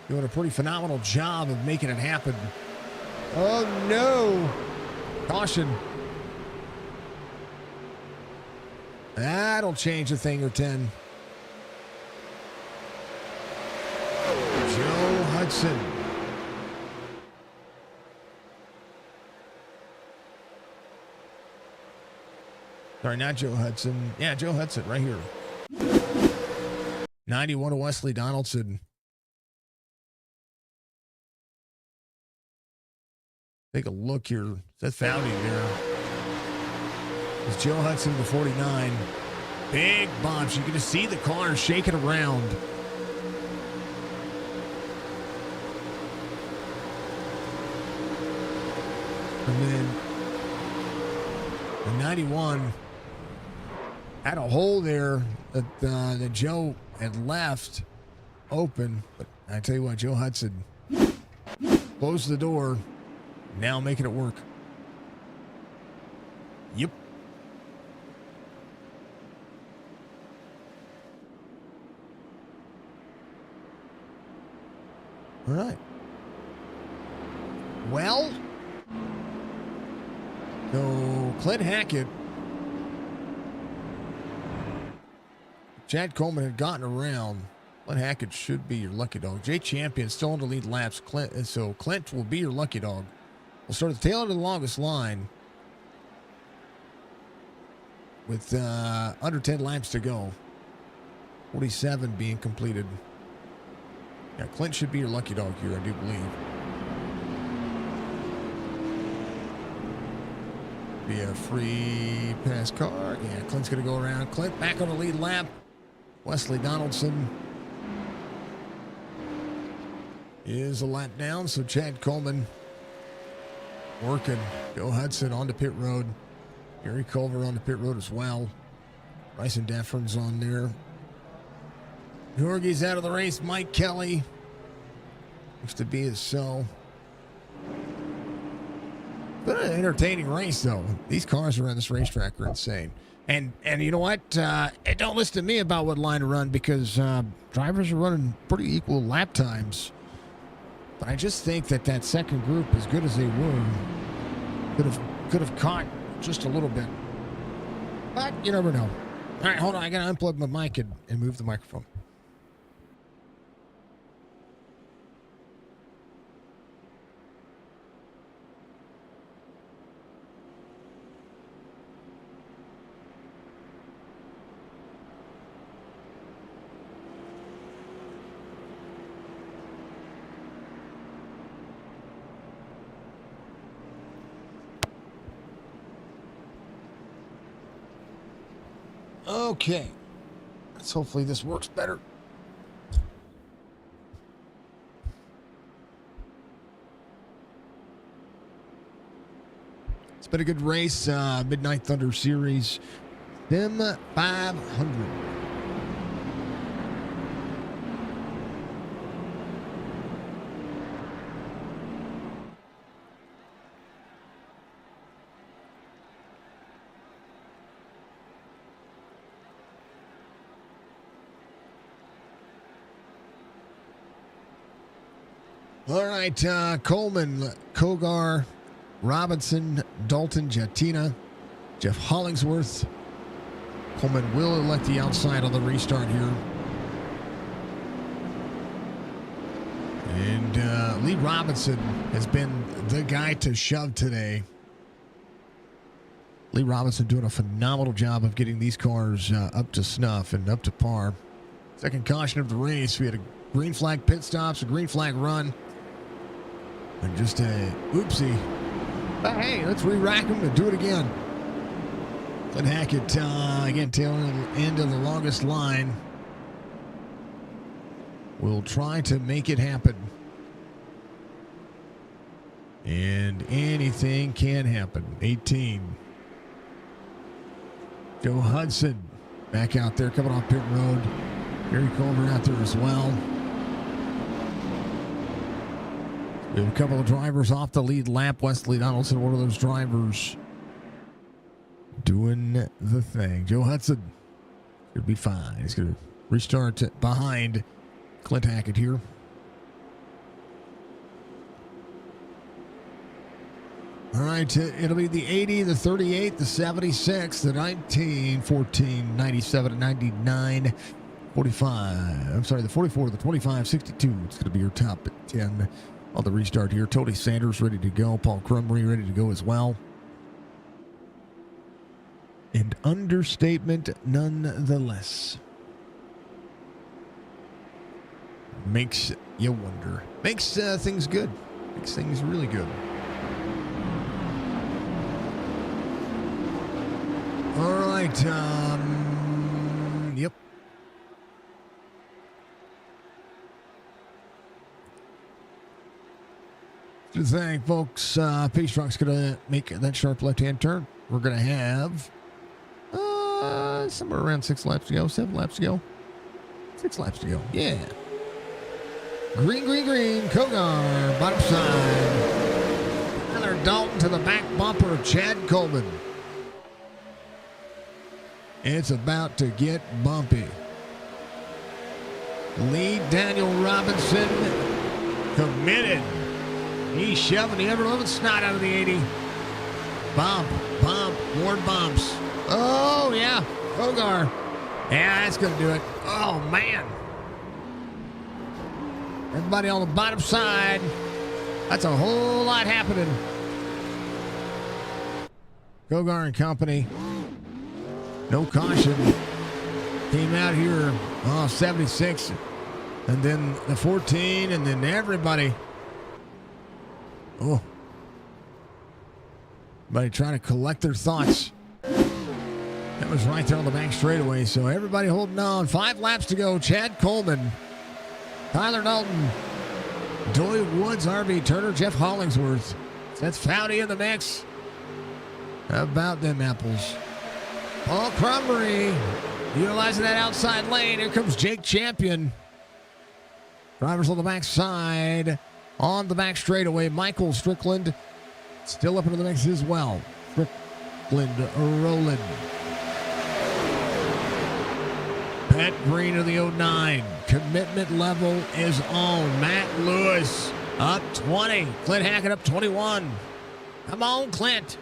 doing a pretty phenomenal job of making it happen. Oh no! Caution. That'll change a thing or 10. Joe Hudson. Sorry, not Joe Hudson. Yeah, Joe Hudson right here. 91 to Wesley Donaldson. Take a look here. Seth Foudy there. It's Joe Hudson to 49. Big bumps. You can just see the car shaking around. And then the 91 had a hole there that Joe had left open. But I tell you what, Joe Hudson closed the door. Now making it work. Yep. All right. Well, so Clint Hackett, Chad Coleman had gotten around. Clint Hackett should be your lucky dog. Jay Champion still on the lead laps. So Clint will be your lucky dog. We'll start at the tail end of the longest line with under 10 laps to go. 47 being completed. Yeah, Clint should be your lucky dog here, I do believe. Be a free pass car. Yeah, Clint's going to go around. Clint back on the lead lap. Wesley Donaldson is a lap down, so Chad Coleman working. Joe Hudson on the pit road. Gary Culver on the pit road as well. Bryson Deffern's on there. Jorge's out of the race. Mike Kelly looks to be as so. Been an entertaining race, though. These cars around this racetrack are insane. And you know what? Don't listen to me about what line to run because drivers are running pretty equal lap times. But I just think that second group, as good as they were, could have caught just a little bit. But you never know. All right, hold on. I got to unplug my mic and move the microphone. Okay. Let's hopefully this works better. It's been a good race. Midnight Thunder Series. SIM500. All right, Coleman, Kogar, Robinson, Dalton, Jatina, Jeff Hollingsworth. Coleman will elect the outside on the restart here. And Lee Robinson has been the guy to shove today. Lee Robinson doing a phenomenal job of getting these cars up to snuff and up to par. Second caution of the race. We had a green flag pit stops, a green flag run. And just a oopsie. But hey, let's re-rack them and do it again. Clint Hackett, again, tail end of the longest line. We'll try to make it happen. And anything can happen. 18. Joe Hudson back out there coming off pit road. Gary Culver out there as well. We have a couple of drivers off the lead lap. Wesley Donaldson, one of those drivers, doing the thing. Joe Hudson should be fine. He's going to restart behind Clint Hackett here. All right, it'll be the 80, the 38, the 76, the 19, 14, 97, 99, 45. I'm sorry, the 44, the 25, 62. It's going to be your top 10 on the restart here. Tony Sanders ready to go. Paul Crumry ready to go as well. And understatement nonetheless. Makes you wonder. Makes things good. Makes things really good. All right. Yep. To thank folks. Pace Truck's going to make that sharp left-hand turn. We're going to have somewhere around 6 laps to go, 7 laps to go. 6 laps to go. Yeah. Green, green, green. Kogar, bottom side. Tyler Dalton to the back bumper of Chad Coleman. It's about to get bumpy. Lead Daniel Robinson committed. He's shoving the ever-loving snot out of the 80. Bump, bump, more bumps. Oh, yeah. Kogar. Yeah, that's going to do it. Oh, man. Everybody on the bottom side. That's a whole lot happening. Kogar and company. No caution. Came out here, 76. And then the 14, and then everybody. Oh. Everybody trying to collect their thoughts. That was right there on the back straightaway. So everybody holding on. 5 laps to go. Chad Coleman, Tyler Dalton, Doy Woods, RB Turner, Jeff Hollingsworth. That's Foudy in the mix. How about them apples? Paul Crumry utilizing that outside lane. Here comes Jake Champion. Drivers on the back side. On the back straightaway, Michael Strickland still up into the mix as well. Strickland rolling. Pat Green of the 09. Commitment level is on. Matt Lewis up 20. Clint Hackett up 21. Come on, Clint.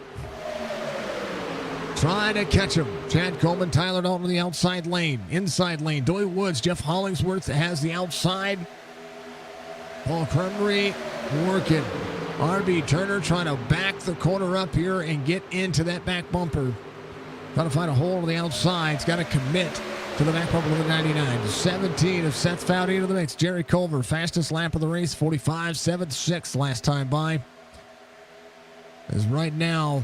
Trying to catch him. Chad Coleman, Tyler Dalton on the outside lane. Inside lane, Doy Woods. Jeff Hollingsworth has the outside. Paul Crumry working. RB Turner trying to back the corner up here and get into that back bumper. Trying to find a hole on the outside. It's got to commit to the back bumper of the 99. 17 of Seth Foudy into the mix. Jerry Culver, fastest lap of the race, 45.76 last time by. As right now,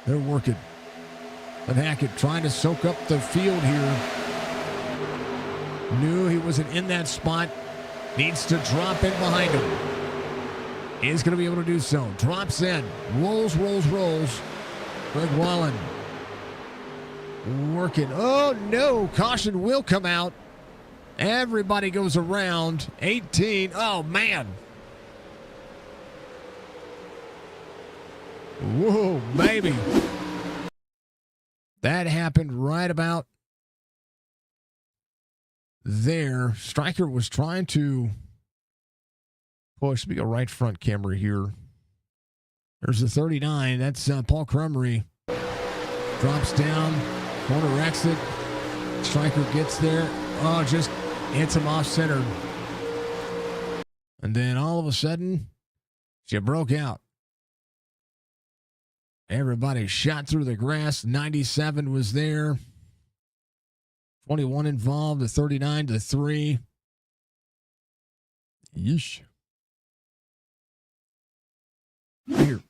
they're working. But Hackett trying to soak up the field here. Knew he wasn't in that spot. Needs to drop in behind him. Is going to be able to do so. Drops in. Rolls. Greg Wallen working. Oh, no. Caution will come out. Everybody goes around. 18. Oh, man. Whoa, baby. That happened right about there. Stryker was trying to push. Let me go right front camera here. There's the 39. That's Paul Crumry. Drops down. Corner exit. Stryker gets there. Oh, just hits him off center. And then all of a sudden, she broke out. Everybody shot through the grass. 97 was there. 21 involved. The 39 to 3. Yeesh. Here.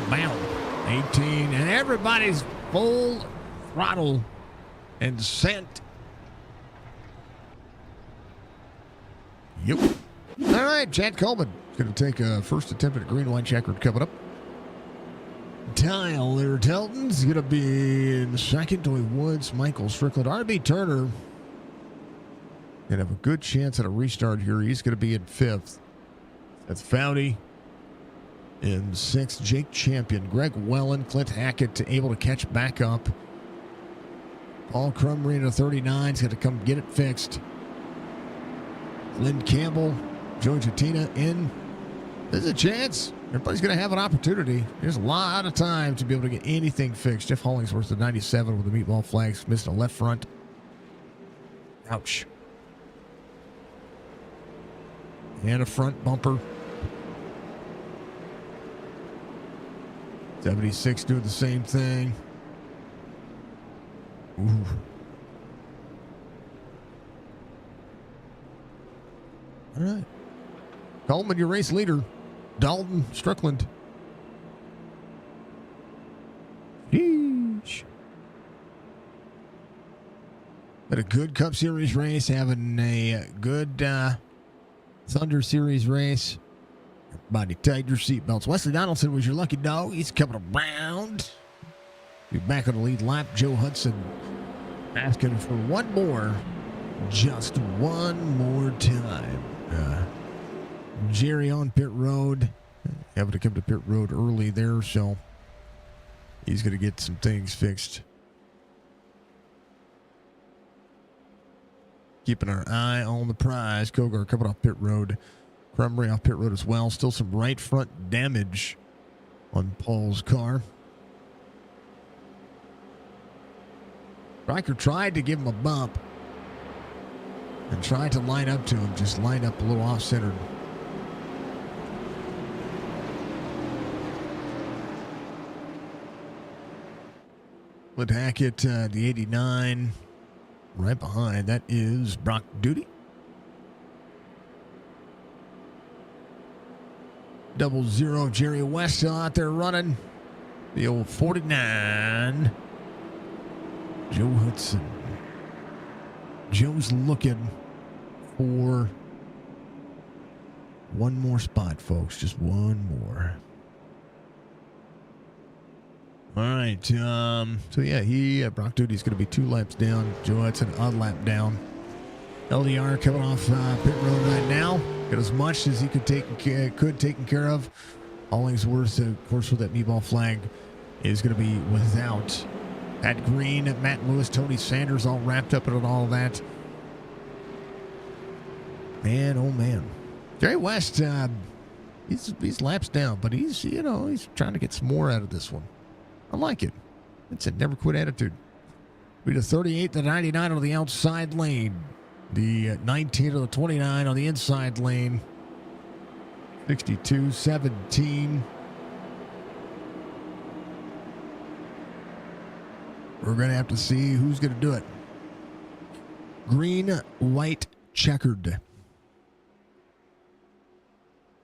Bound. 18. And everybody's full throttle and sent. Yep. All right, Chad Coleman going to take a first attempt at a green white checkered coming up. Tyler Telton's going to be in second. Doy Woods, Michael Strickland, R.B. Turner. Going to have a good chance at a restart here. He's going to be in fifth. That's Foudy. In sixth, Jake Champion. Greg Wellen, Clint Hackett able to catch back up. Paul Crumry in a 39 is going to come get it fixed. Lynn Campbell, Joe Jatina in. There's a chance. Everybody's going to have an opportunity. There's a lot of time to be able to get anything fixed. Jeff Hollingsworth at 97 with the meatball flags. Missed a left front. Ouch. And a front bumper. 76 doing the same thing. Ooh. All right. Coleman, your race leader. Dalton Strickland. Sheesh. Had a good Cup Series race, having a good Thunder Series race. Everybody tighten your seatbelts. Wesley Donaldson was your lucky dog. He's coming around. Be back on the lead lap. Joe Hudson asking for one more. Just one more time. Jerry on pit road. Having to come to pit road early there, so he's going to get some things fixed. Keeping our eye on the prize. Kogar coming off pit road. Crumry off pit road as well. Still some right front damage on Paul's car. Stryker tried to give him a bump and tried to line up to him. Just lined up a little off-centered. Clint Hackett, the 89. Right behind, that is Brock Duty. 00, Jerry West still out there running. The old 49. Joe Hudson. Joe's looking for one more spot, folks. Just one more. All right. So, yeah, Brock Duty's going to be 2 laps down. Joe Hudson, a lap down. LDR coming off pit road right now. Got as much as he could taken care of. Hollingsworth, of course, with that meatball flag, is going to be without. Pat Green, Matt Lewis, Tony Sanders, all wrapped up in all that. Man, oh man. Jerry West, he's laps down, but he's trying to get some more out of this one. I like it. It's a never quit attitude. We the 38, the 99 on the outside lane. The 19 or the 29 on the inside lane. 62-17. We're going to have to see who's going to do it. Green, white, checkered.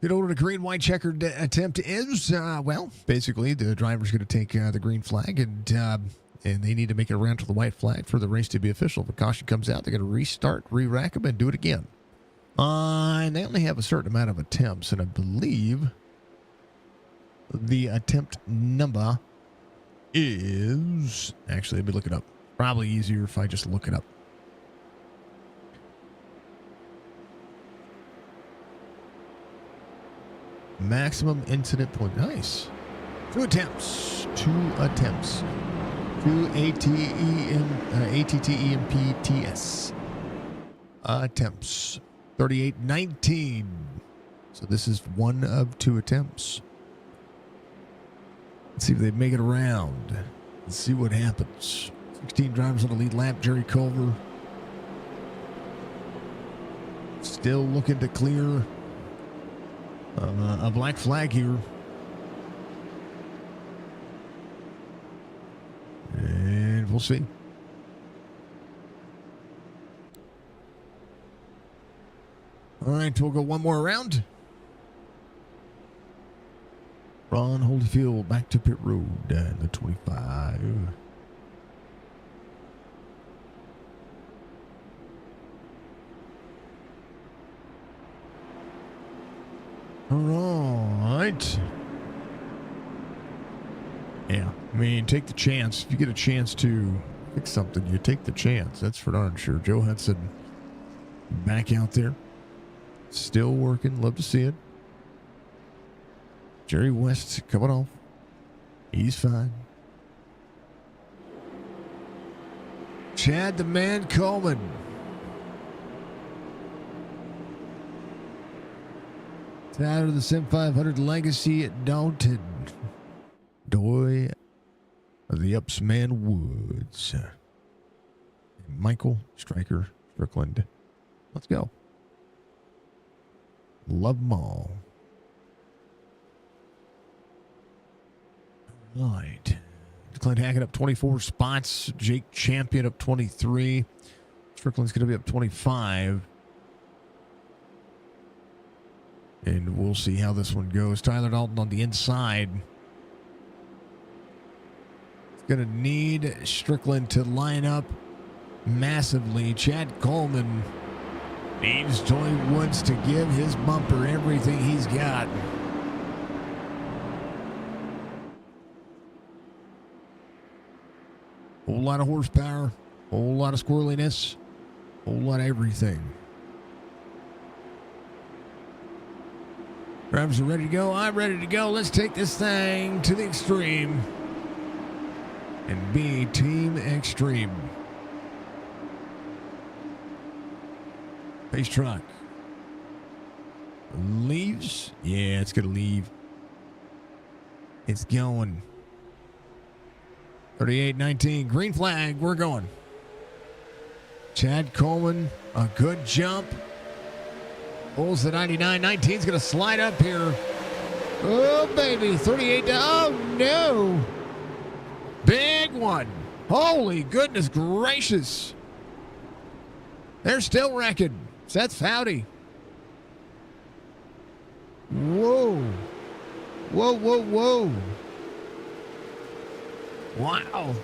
Get over to the green white checkered attempt is, well, basically the driver's going to take the green flag and they need to make it around to the white flag for the race to be official. If a caution comes out, they're going to restart, re-rack them, and do it again. And they only have a certain amount of attempts, and I believe the attempt number is... Actually, let me look it up. Probably easier if I just look it up. Maximum incident point. Nice. 2 attempts. 2 attempps. 2 ATTEMPTS. Attempts. 38-19. So this is 1 of 2 attempts. Let's see if they make it around. Let's see what happens. 16 drivers on the lead lap. Jerry Culver still looking to clear a black flag here. And we'll see. All right, we'll go one more round. Ron Holyfield back to pit road at the 25. All right. Yeah, I mean, take the chance. If you get a chance to fix something, you take the chance. That's for darn sure. Joe Hudson back out there. Still working. Love to see it. Jerry West coming off. He's fine. Chad the Man Coleman. Out of the SIM500 legacy at Dalton. Doy of the Upsman Woods. Michael Stryker Strickland. Let's go. Love them all. All right. Clint Hackett up 24 spots. Jake Champion up 23. Strickland's going to be up 25. And we'll see how this one goes. Tyler Dalton on the inside. He's going to need Strickland to line up massively. Chad Coleman needs Toy Woods to give his bumper everything he's got. Whole lot of horsepower, whole lot of squirreliness, whole lot of everything. Drivers are ready to go. I'm ready to go. Let's take this thing to the extreme and be Team Extreme. Pace truck leaves. Yeah, it's going to leave. It's going. 38-19. Green flag. We're going. Chad Coleman, a good jump. Pulls the 99. 19's going to slide up here. Oh, baby. 38 down. Oh, no. Big one. Holy goodness gracious. They're still wrecking. Seth Foudy. Whoa. Whoa, whoa, whoa. Wow.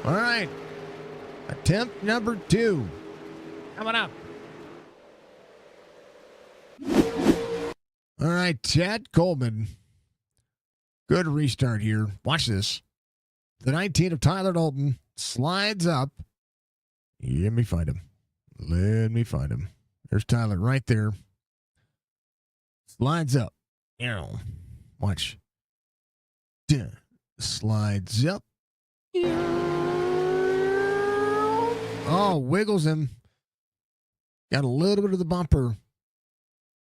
All right. Attempt number 2. Coming up. All right, Chad Coleman. Good restart here. Watch this. The 19 of Tyler Dalton slides up. Let me find him. Let me find him. There's Tyler right there. Slides up. Watch. Slides up. Oh, wiggles him. Got a little bit of the bumper.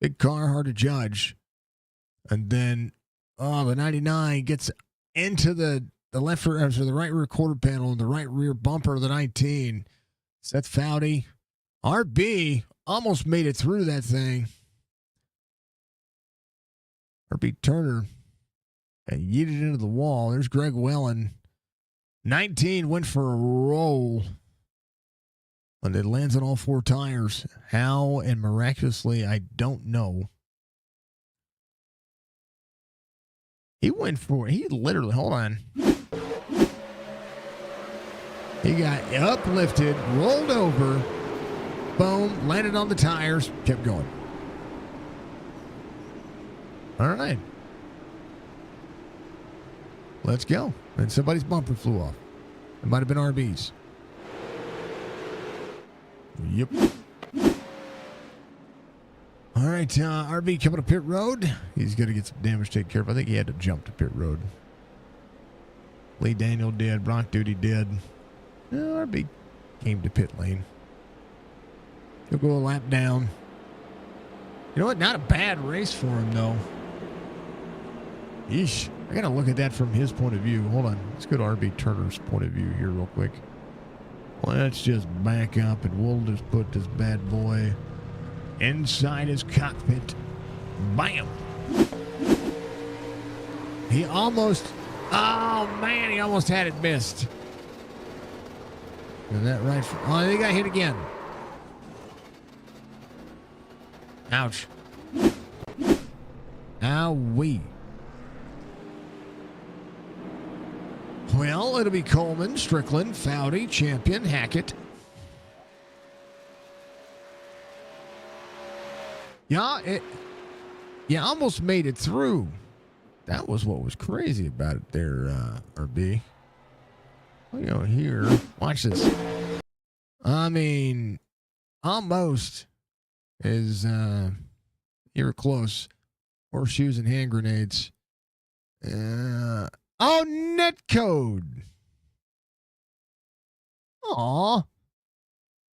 Big car, hard to judge. And then, the 99 gets into the left rear, so the right rear quarter panel and the right rear bumper of the 19. Seth Foudy. RB almost made it through that thing. RB Turner yeeted into the wall. There's Greg Wellen. 19 went for a roll. And it lands on all 4 tires. How and miraculously, I don't know. He went for it. He literally, hold on. He got uplifted, rolled over, boom, landed on the tires, kept going. All right. Let's go. And somebody's bumper flew off. It might have been RB's. Yep. All right, RB coming to pit road. He's going to get some damage taken care of. I think he had to jump to pit road. Lee Daniel did. Bronc Duty did. RB came to pit lane. He'll go a lap down. You know what? Not a bad race for him, though. Yeesh. I got to look at that from his point of view. Hold on. Let's go to RB Turner's point of view here real quick. Let's just back up, and we'll just put this bad boy inside his cockpit. Bam! He almost... Oh, man, he almost had it missed. Is that right? Oh, he got hit again. Ouch. Ow-wee. Well, it'll be Coleman, Strickland, Foudy, Champion, Hackett. Yeah, you almost made it through. That was what was crazy about it there, RB. You know, here, watch this. I mean, almost is, you were close. Horseshoes and hand grenades. Oh, netcode. Aw.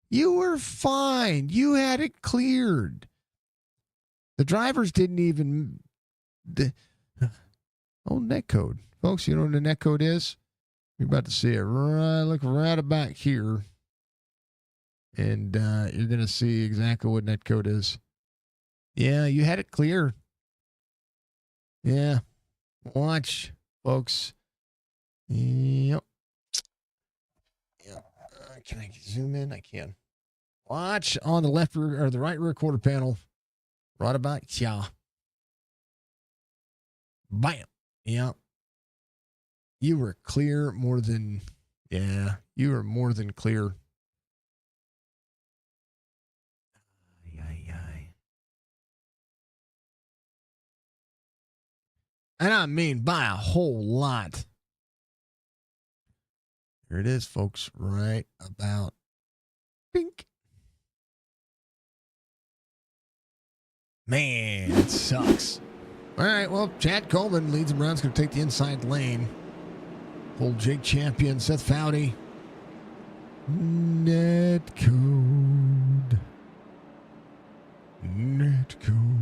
You were fine. You had it cleared. The drivers didn't even... Oh, netcode. Folks, you know what the netcode is? You're about to see it. Look right about here. And you're going to see exactly what netcode is. Yeah, you had it clear. Yeah. Watch, folks. Yep. Can I zoom in? I can. Watch on the left rear, or the right rear quarter panel. Right about, yeah. Bam. Yep. You were clear more than, yeah, you were more than clear. And I mean by a whole lot. Here it is, folks, right about pink. Man, it sucks. All right, well, Chad Coleman leads him around. He's going to take the inside lane. Old Jake Champion, Seth Foudy. Netcode. Netcode.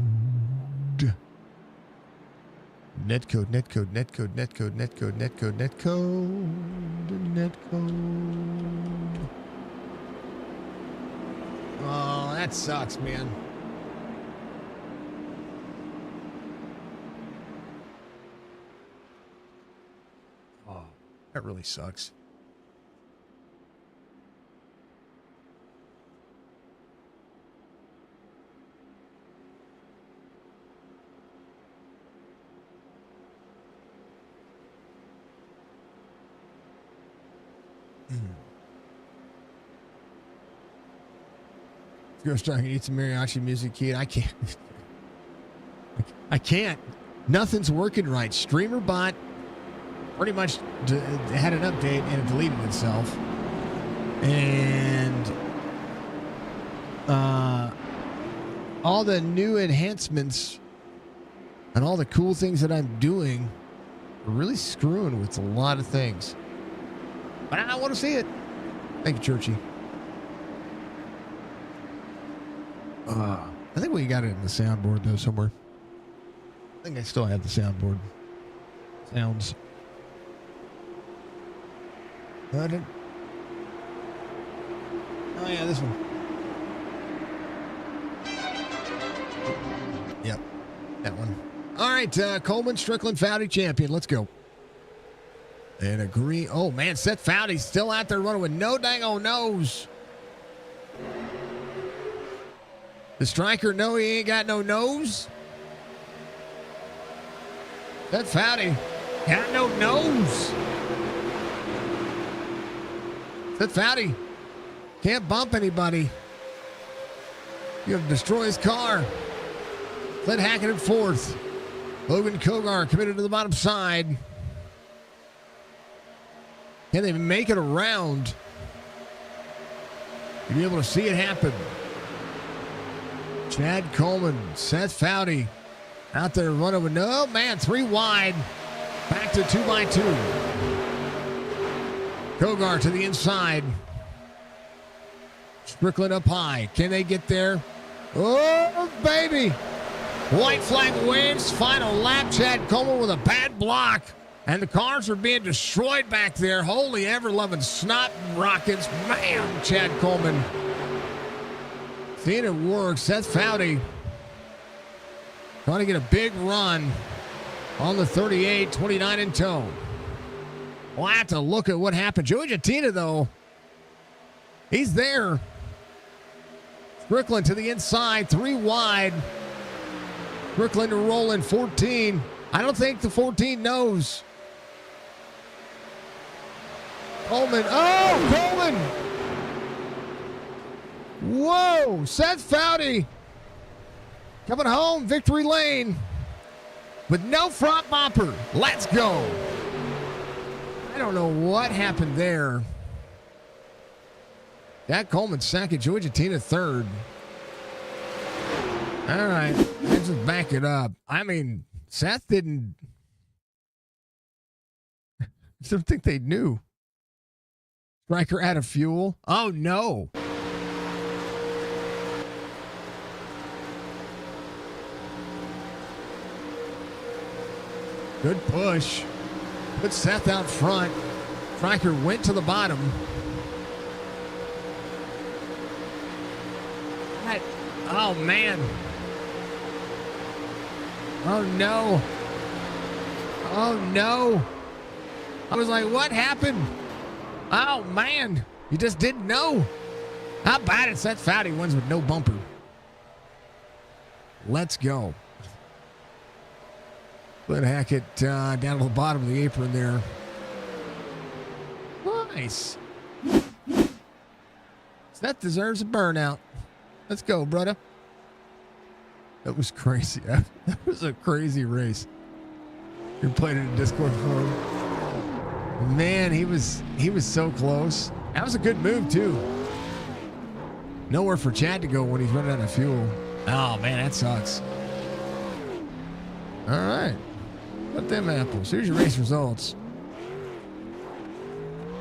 Netcode, netcode, netcode, netcode, netcode, netcode, netcode, netcode. Oh, that sucks, man. Oh, that really sucks. Go start and eat some mariachi music, kid. I can't. I can't. Nothing's working right. Streamer bot pretty much had an update and it deleted itself. And all the new enhancements and all the cool things that I'm doing are really screwing with a lot of things. But I want to see it. Thank you, Churchy. I think we got it in the soundboard, though, somewhere. I think I still have the soundboard. Sounds. Oh, yeah, this one. Yep, that one. All right, Coleman, Strickland, Foudy, Champion. Let's go. And agree. Oh, man, Seth Foudy's still out there running with no dang on nose. The striker, no, he ain't got no nose. That's Fowdy. Got no nose. That's Fowdy. Can't bump anybody. You have to destroy his car. Clint Hackett in fourth. Logan Kogar committed to the bottom side. Can they make it around? You'll be able to see it happen. Chad Coleman, Seth Fowdy out there running with no man, 3 wide. Back to 2x2. Kogar to the inside. Strickland up high. Can they get there? Oh, baby. White flag waves. Final lap. Chad Coleman with a bad block. And the cars are being destroyed back there. Holy ever-loving snot rockets. Man, Chad Coleman. Seeing it work. Seth Fowdy trying to get a big run on the 38, 29 in tow. We'll have to look at what happened. Joey Jatina, though, he's there. Strickland to the inside, 3 wide. Strickland to roll in 14. I don't think the 14 knows. Coleman. Oh, Coleman. Whoa. Seth Fowdy coming home, victory lane with no front bumper. Let's go. I don't know what happened there. Jack Coleman second, Joey Jatina third. All right, let's just back it up. I mean, Seth didn't. I don't think they knew. Striker out of fuel. Oh no. Good push. Put Seth out front. Striker went to the bottom. Oh, man. Oh, no. Oh, no. I was like, what happened? Oh, man. You just didn't know. How bad is that? Fowdy wins with no bumper. Let's go. Clint Hackett down to the bottom of the apron there. Nice. Seth deserves a burnout. Let's go, brother. That was crazy. That was a crazy race. You're playing in a Discord forum. Man, he was so close. That was a good move too. Nowhere for Chad to go when he's running out of fuel. Oh man, that sucks. All right. Put them apples. Here's your race results.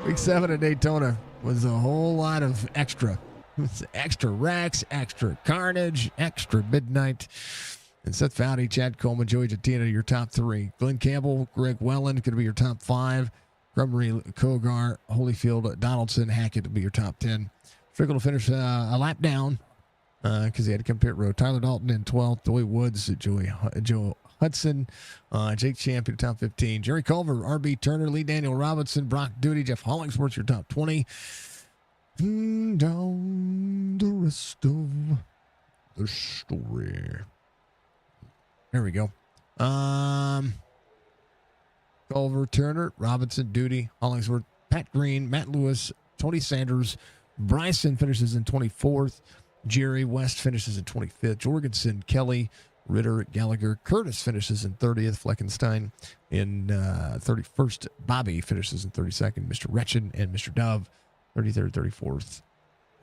Week 7 at Daytona was a whole lot of extra. It's extra wrecks, extra carnage, extra midnight. And Seth Fowdy, Chad Coleman, Joey Jatina, your top 3. Glenn Campbell, Greg Welland going to be your top 5. Grummery, Kogar, Holyfield, Donaldson, Hackett to be your top 10. Strickland will finish a lap down because he had to come pit road. Tyler Dalton in 12th. Joey Woods, Joe Hudson, Jake Champion, top 15. Jerry Culver, RB Turner, Lee Daniel Robinson, Brock Duty, Jeff Hollingsworth, your top 20. Down the rest of the story. There we go. Culver, Turner, Robinson, Duty, Hollingsworth, Pat Green, Matt Lewis, Tony Sanders, Bryson finishes in 24th. Jerry West finishes in 25th. Jorgensen, Kelly, Ritter, Gallagher, Curtis finishes in 30th. Fleckenstein in 31st. Bobby finishes in 32nd. Mr. Retchen and Mr. Dove, 33rd, 34th.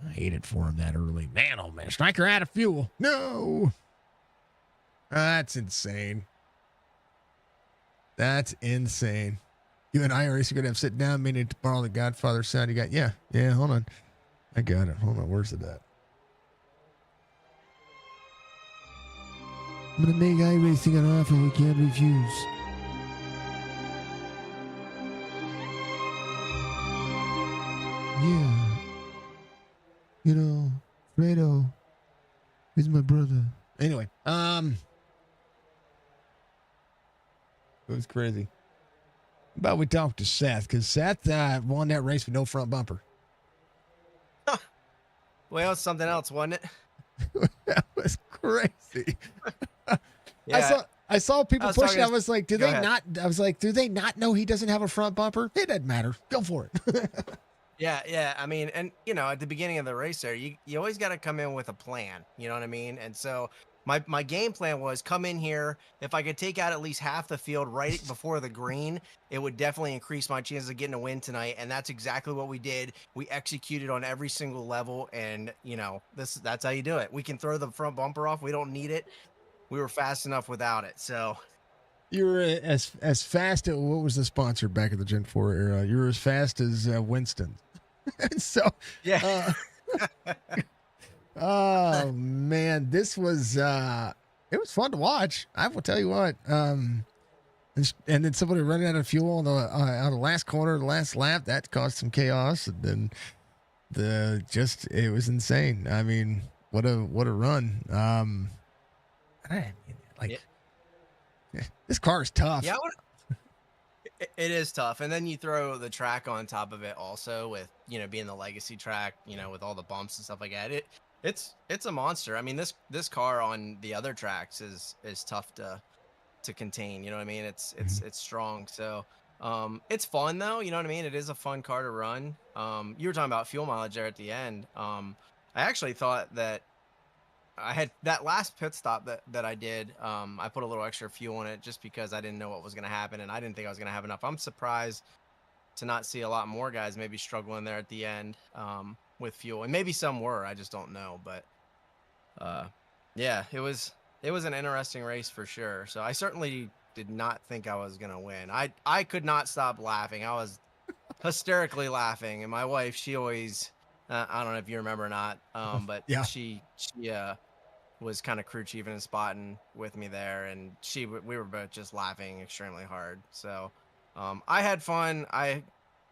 I hated for him that early. Man, oh man. Striker out of fuel. No. That's insane. That's insane. You and IRS are going to have to sit down, meaning to borrow the Godfather sound. You got, yeah, hold on. I got it. Hold on. Where's it at? I'm going to make iRacing an offer we can't refuse. Yeah. You know, Fredo is my brother. Anyway, it was crazy. How about we talk to Seth, because Seth won that race with no front bumper. Well, something else, wasn't it? That was crazy. Yeah, I saw people pushing. I was like, do they ahead. not? I was like, do they not know he doesn't have a front bumper? It doesn't matter. Go for it. Yeah. I mean, and at the beginning of the race there, you always got to come in with a plan. You know what I mean? And so my game plan was come in here. If I could take out at least half the field right before the green, it would definitely increase my chances of getting a win tonight. And that's exactly what we did. We executed on every single level, and that's how you do it. We can throw the front bumper off. We don't need it. We were fast enough without it. So You were as fast. What was the sponsor back in the Gen 4 era? You were as fast as Winston. So, yeah. oh man, this was it was fun to watch. I will tell you what. And then somebody running out of fuel on the last corner, the last lap, that caused some chaos. And then it was insane. I mean, what a run. This car is tough. Yeah, it is tough. And then you throw the track on top of it also with, being the legacy track, with all the bumps and stuff like that. It's a monster. I mean, this car on the other tracks is tough to contain. You know what I mean? It's strong. So it's fun though. You know what I mean? It is a fun car to run. You were talking about fuel mileage there at the end. I actually thought that I had that last pit stop that I did. I put a little extra fuel in it just because I didn't know what was going to happen, and I didn't think I was going to have enough. I'm surprised to not see a lot more guys maybe struggling there at the end with fuel, and maybe some were. I just don't know, but yeah, it was an interesting race for sure. So I certainly did not think I was going to win. I could not stop laughing. I was hysterically laughing, and my wife, she always. I don't know if you remember or not, but yeah. she was kind of crew chiefing and spotting with me there, and we were both just laughing extremely hard. So I had fun. I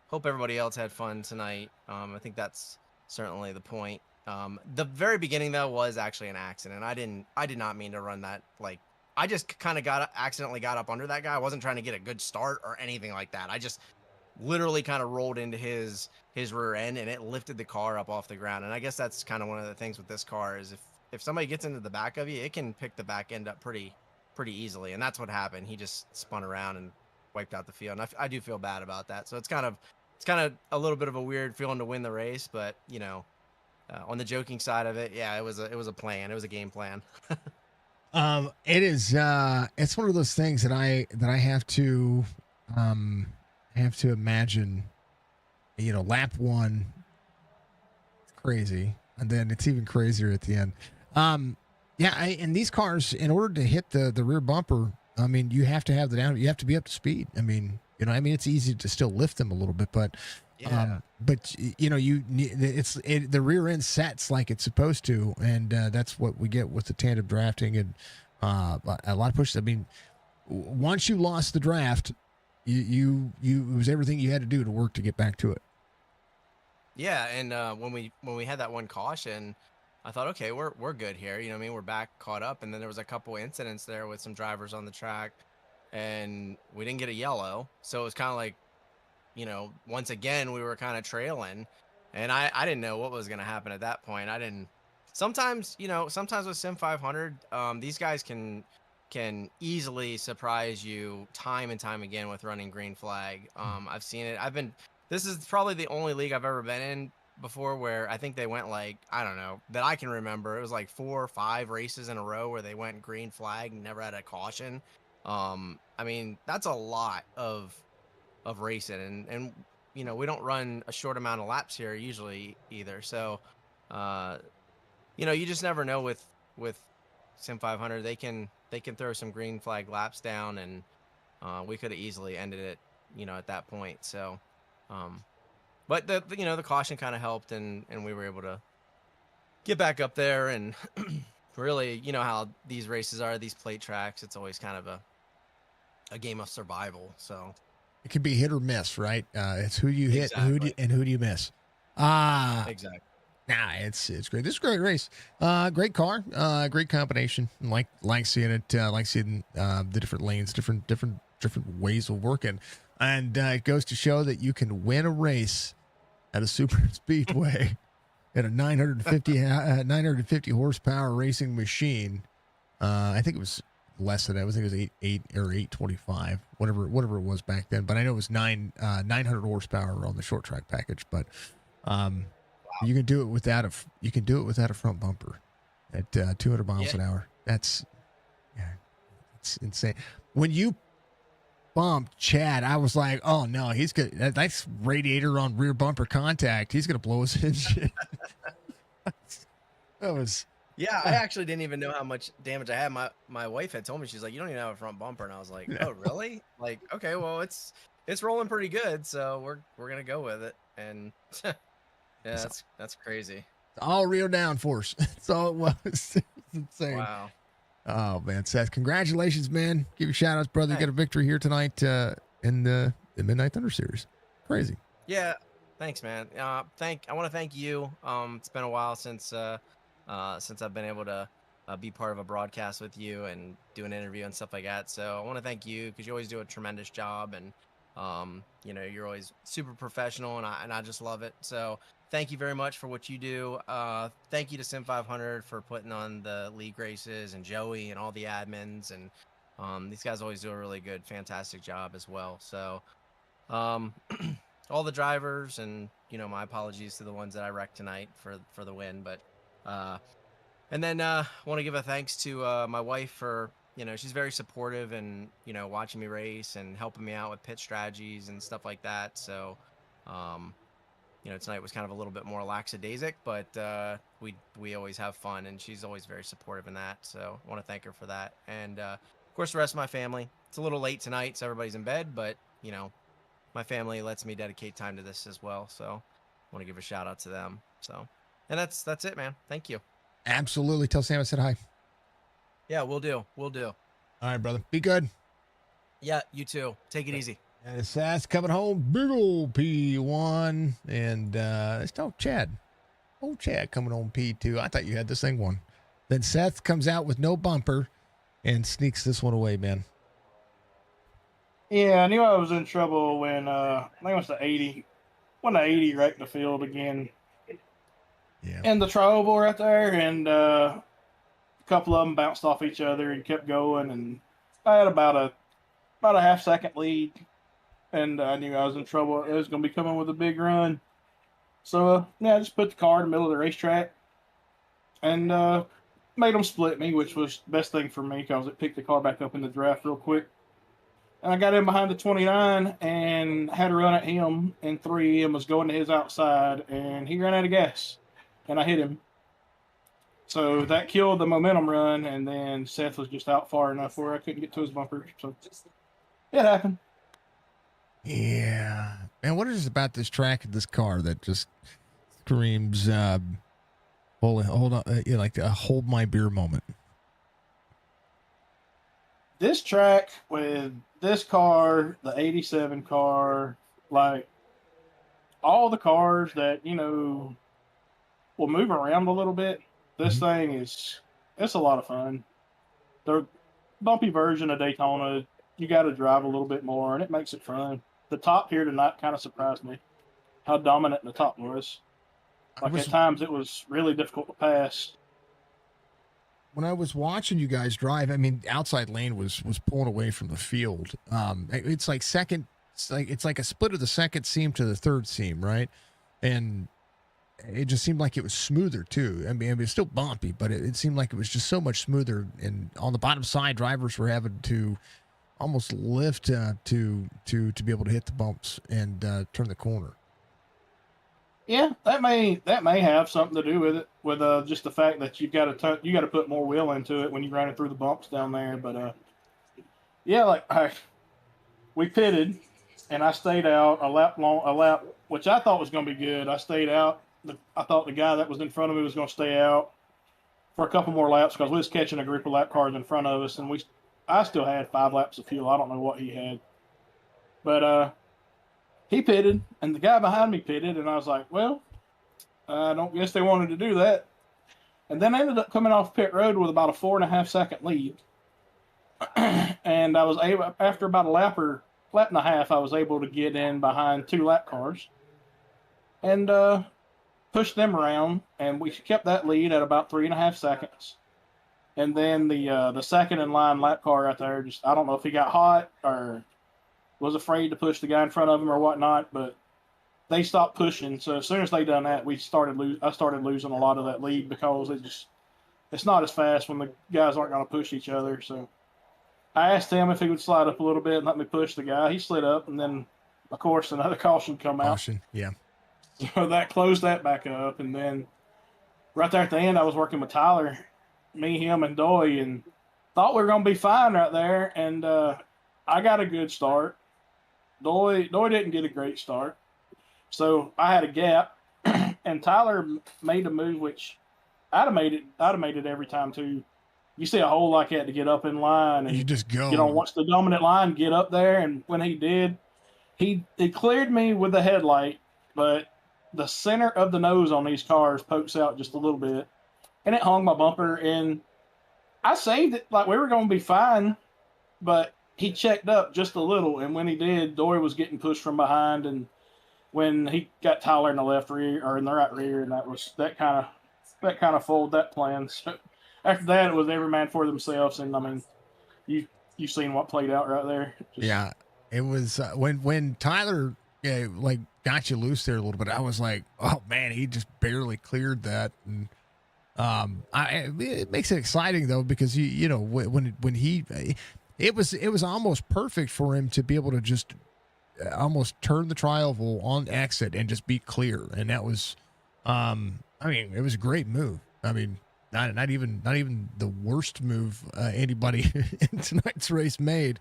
hope everybody else had fun tonight. I think that's certainly the point. The very beginning though was actually an accident. I did not mean to run that. Like, I just kind of accidentally got up under that guy. I wasn't trying to get a good start or anything like that. I just literally kind of rolled into his rear end, and it lifted the car up off the ground. And I guess that's kind of one of the things with this car is if somebody gets into the back of you, it can pick the back end up pretty easily. And that's what happened. He just spun around and wiped out the field. And I do feel bad about that. So it's kind of a little bit of a weird feeling to win the race, but on the joking side of it, yeah, it was a plan. It was a game plan. It is. It's one of those things that I have to imagine. Lap one, it's crazy, and then it's even crazier at the end. And these cars, in order to hit the rear bumper, I mean, you have to have you have to be up to speed. I mean, it's easy to still lift them a little bit, but yeah. The rear end sets like it's supposed to, and that's what we get with the tandem drafting and a lot of pushes. I mean, once you lost the draft, it was everything you had to do to work to get back to it. Yeah, and when we had that one caution, I thought, okay, we're good here. You know what I mean? We're back caught up, and then there was a couple incidents there with some drivers on the track, and we didn't get a yellow, so it was kind of like, once again we were kind of trailing, and I didn't know what was going to happen at that point. I didn't. Sometimes with SIM500, these guys can easily surprise you time and time again with running green flag. I've seen it. This is probably the only league I've ever been in before where I think they went like, I don't know, that I can remember. It was like 4 or 5 races in a row where they went green flag and never had a caution. I mean, that's a lot of racing, and we don't run a short amount of laps here usually either. So, you just never know with SIM500. They can throw some green flag laps down, and we could have easily ended it, at that point. So, but the caution kind of helped, and we were able to get back up there. And really, how these races are, these plate tracks, it's always kind of a game of survival. So it can be hit or miss, right? It's who you hit, exactly. and who do you miss. Exactly. Nah, it's great. This is a great race. Great car. Great combination. Like seeing it. Like seeing the different lanes, different ways of working, and it goes to show that you can win a race at a super speedway at a 950 horsepower racing machine. I think it was less than that. I think it was 8 or 825, whatever it was back then. But I know it was 900 horsepower on the short track package. But you can do it without a front bumper at 200 miles Yeah. an hour. It's insane. When you bumped Chad, I was like, oh no, he's good. That's radiator on rear bumper contact. He's gonna blow his engine. That was. Yeah, I actually didn't even know how much damage I had. My wife had told me, she's like, "You don't even have a front bumper," and I was like, Yeah. "Oh, really?" Like, okay, well, it's rolling pretty good, so we're gonna go with it. And yeah, that's crazy. All rear downforce. That's all it was. It's insane. Wow. Oh man, Seth, congratulations, man! Give you shout outs, brother. You got a victory here tonight in the Midnight Thunder series. Crazy. Yeah, thanks, man. I want to thank you. It's been a while since I've been able to be part of a broadcast with you and do an interview and stuff like that. So I want to thank you because you always do a tremendous job, and you're always super professional, and I just love it. So thank you very much for what you do. Thank you to SIM500 for putting on the league races, and Joey and all the admins, and these guys always do a really good, fantastic job as well. So all the drivers, and my apologies to the ones that I wrecked tonight for the win, but and then I want to give a thanks to my wife for she's very supportive and watching me race and helping me out with pit strategies and stuff like that. So tonight was kind of a little bit more lackadaisic, but we always have fun, and she's always very supportive in that. So I want to thank her for that, and of course the rest of my family. It's a little late tonight, so everybody's in bed, but my family lets me dedicate time to this as well. So I want to give a shout out to them. So, and that's it, man. Thank you. Absolutely. Tell Sam I said hi. Yeah, we'll do. We'll do. All right, brother. Be good. Yeah, you too. Take it easy. And Sass coming home, big old P1, and let's talk Chad. Old Chad coming home P2. I thought you had this thing won. Then Seth comes out with no bumper and sneaks this one away, man. Yeah, I knew I was in trouble when I think it was the 80. When the 80 wrecked the field again. Yeah. And the tri-oval right there, and a couple of them bounced off each other and kept going, and I had about a half-second lead, and I knew I was in trouble. It was going to be coming with a big run. So, I just put the car in the middle of the racetrack and made them split me, which was the best thing for me because it picked the car back up in the draft real quick. And I got in behind the 29 and had a run at him, and 3 and was going to his outside, and he ran out of gas, and I hit him. So that killed the momentum run, and then Seth was just out far enough where I couldn't get to his bumper. So it happened. Yeah. Man, what is it about this track and this car that just screams, hold on, like a hold my beer moment? This track with this car, the 87 car, like all the cars that, will move around a little bit. This thing it's a lot of fun. The bumpy version of Daytona, you got to drive a little bit more, and it makes it fun. The top here tonight kind of surprised me how dominant the top was. Like at times it was really difficult to pass. When I was watching you guys drive, I mean, outside lane was pulling away from the field. It's like it's like a split of the second seam to the third seam, right? And it just seemed like it was smoother too. I mean, it was still bumpy, but it seemed like it was just so much smoother. And on the bottom side, drivers were having to almost lift to be able to hit the bumps and turn the corner. Yeah, that may have something to do with it, with just the fact that you got to put more wheel into it when you're running through the bumps down there. But yeah, we pitted, and I stayed out a lap, which I thought was going to be good. I stayed out. I thought the guy that was in front of me was going to stay out for a couple more laps because we was catching a group of lap cars in front of us, and I still had 5 laps of fuel. I don't know what he had, but he pitted, and the guy behind me pitted, and I was like, well, I don't guess they wanted to do that. And then I ended up coming off pit road with about a 4.5 second lead. And I was able, after about a lap and a half, I was able to get in behind 2 lap cars and push them around, and we kept that lead at about 3.5 seconds. And then the second in line lap car right there, just I don't know if he got hot or was afraid to push the guy in front of him or whatnot, but they stopped pushing. So as soon as they done that, I started losing a lot of that lead because it's not as fast when the guys aren't going to push each other. So I asked him if he would slide up a little bit and let me push the guy. He slid up, and then of course another caution come out. Caution, yeah. So that closed that back up, and then right there at the end, I was working with Tyler, me, him, and Doy, and thought we were going to be fine right there. And I got a good start. Doy didn't get a great start. So I had a gap, and Tyler made a move which I'd have made it every time too. You see a hole like that to get up in line, and You just go. get on once the dominant line, get up there, and when he did, he cleared me with the headlight, but the center of the nose on these cars pokes out just a little bit, and it hung my bumper, and I saved it like we were going to be fine, but he checked up just a little, and when he did, Dory was getting pushed from behind, and when he got Tyler in the left rear or in the right rear, and that kind of fooled that plan. So after that, it was every man for themselves, and I mean, you've seen what played out right there. Yeah, it was when Tyler like got you loose there a little bit. I was like, oh man, he just barely cleared that, and it makes it exciting though because you know when he it was almost perfect for him to be able to just almost turn the tri-oval on exit and just be clear, and that was I mean, it was a great move. I mean, not even the worst move anybody in tonight's race made.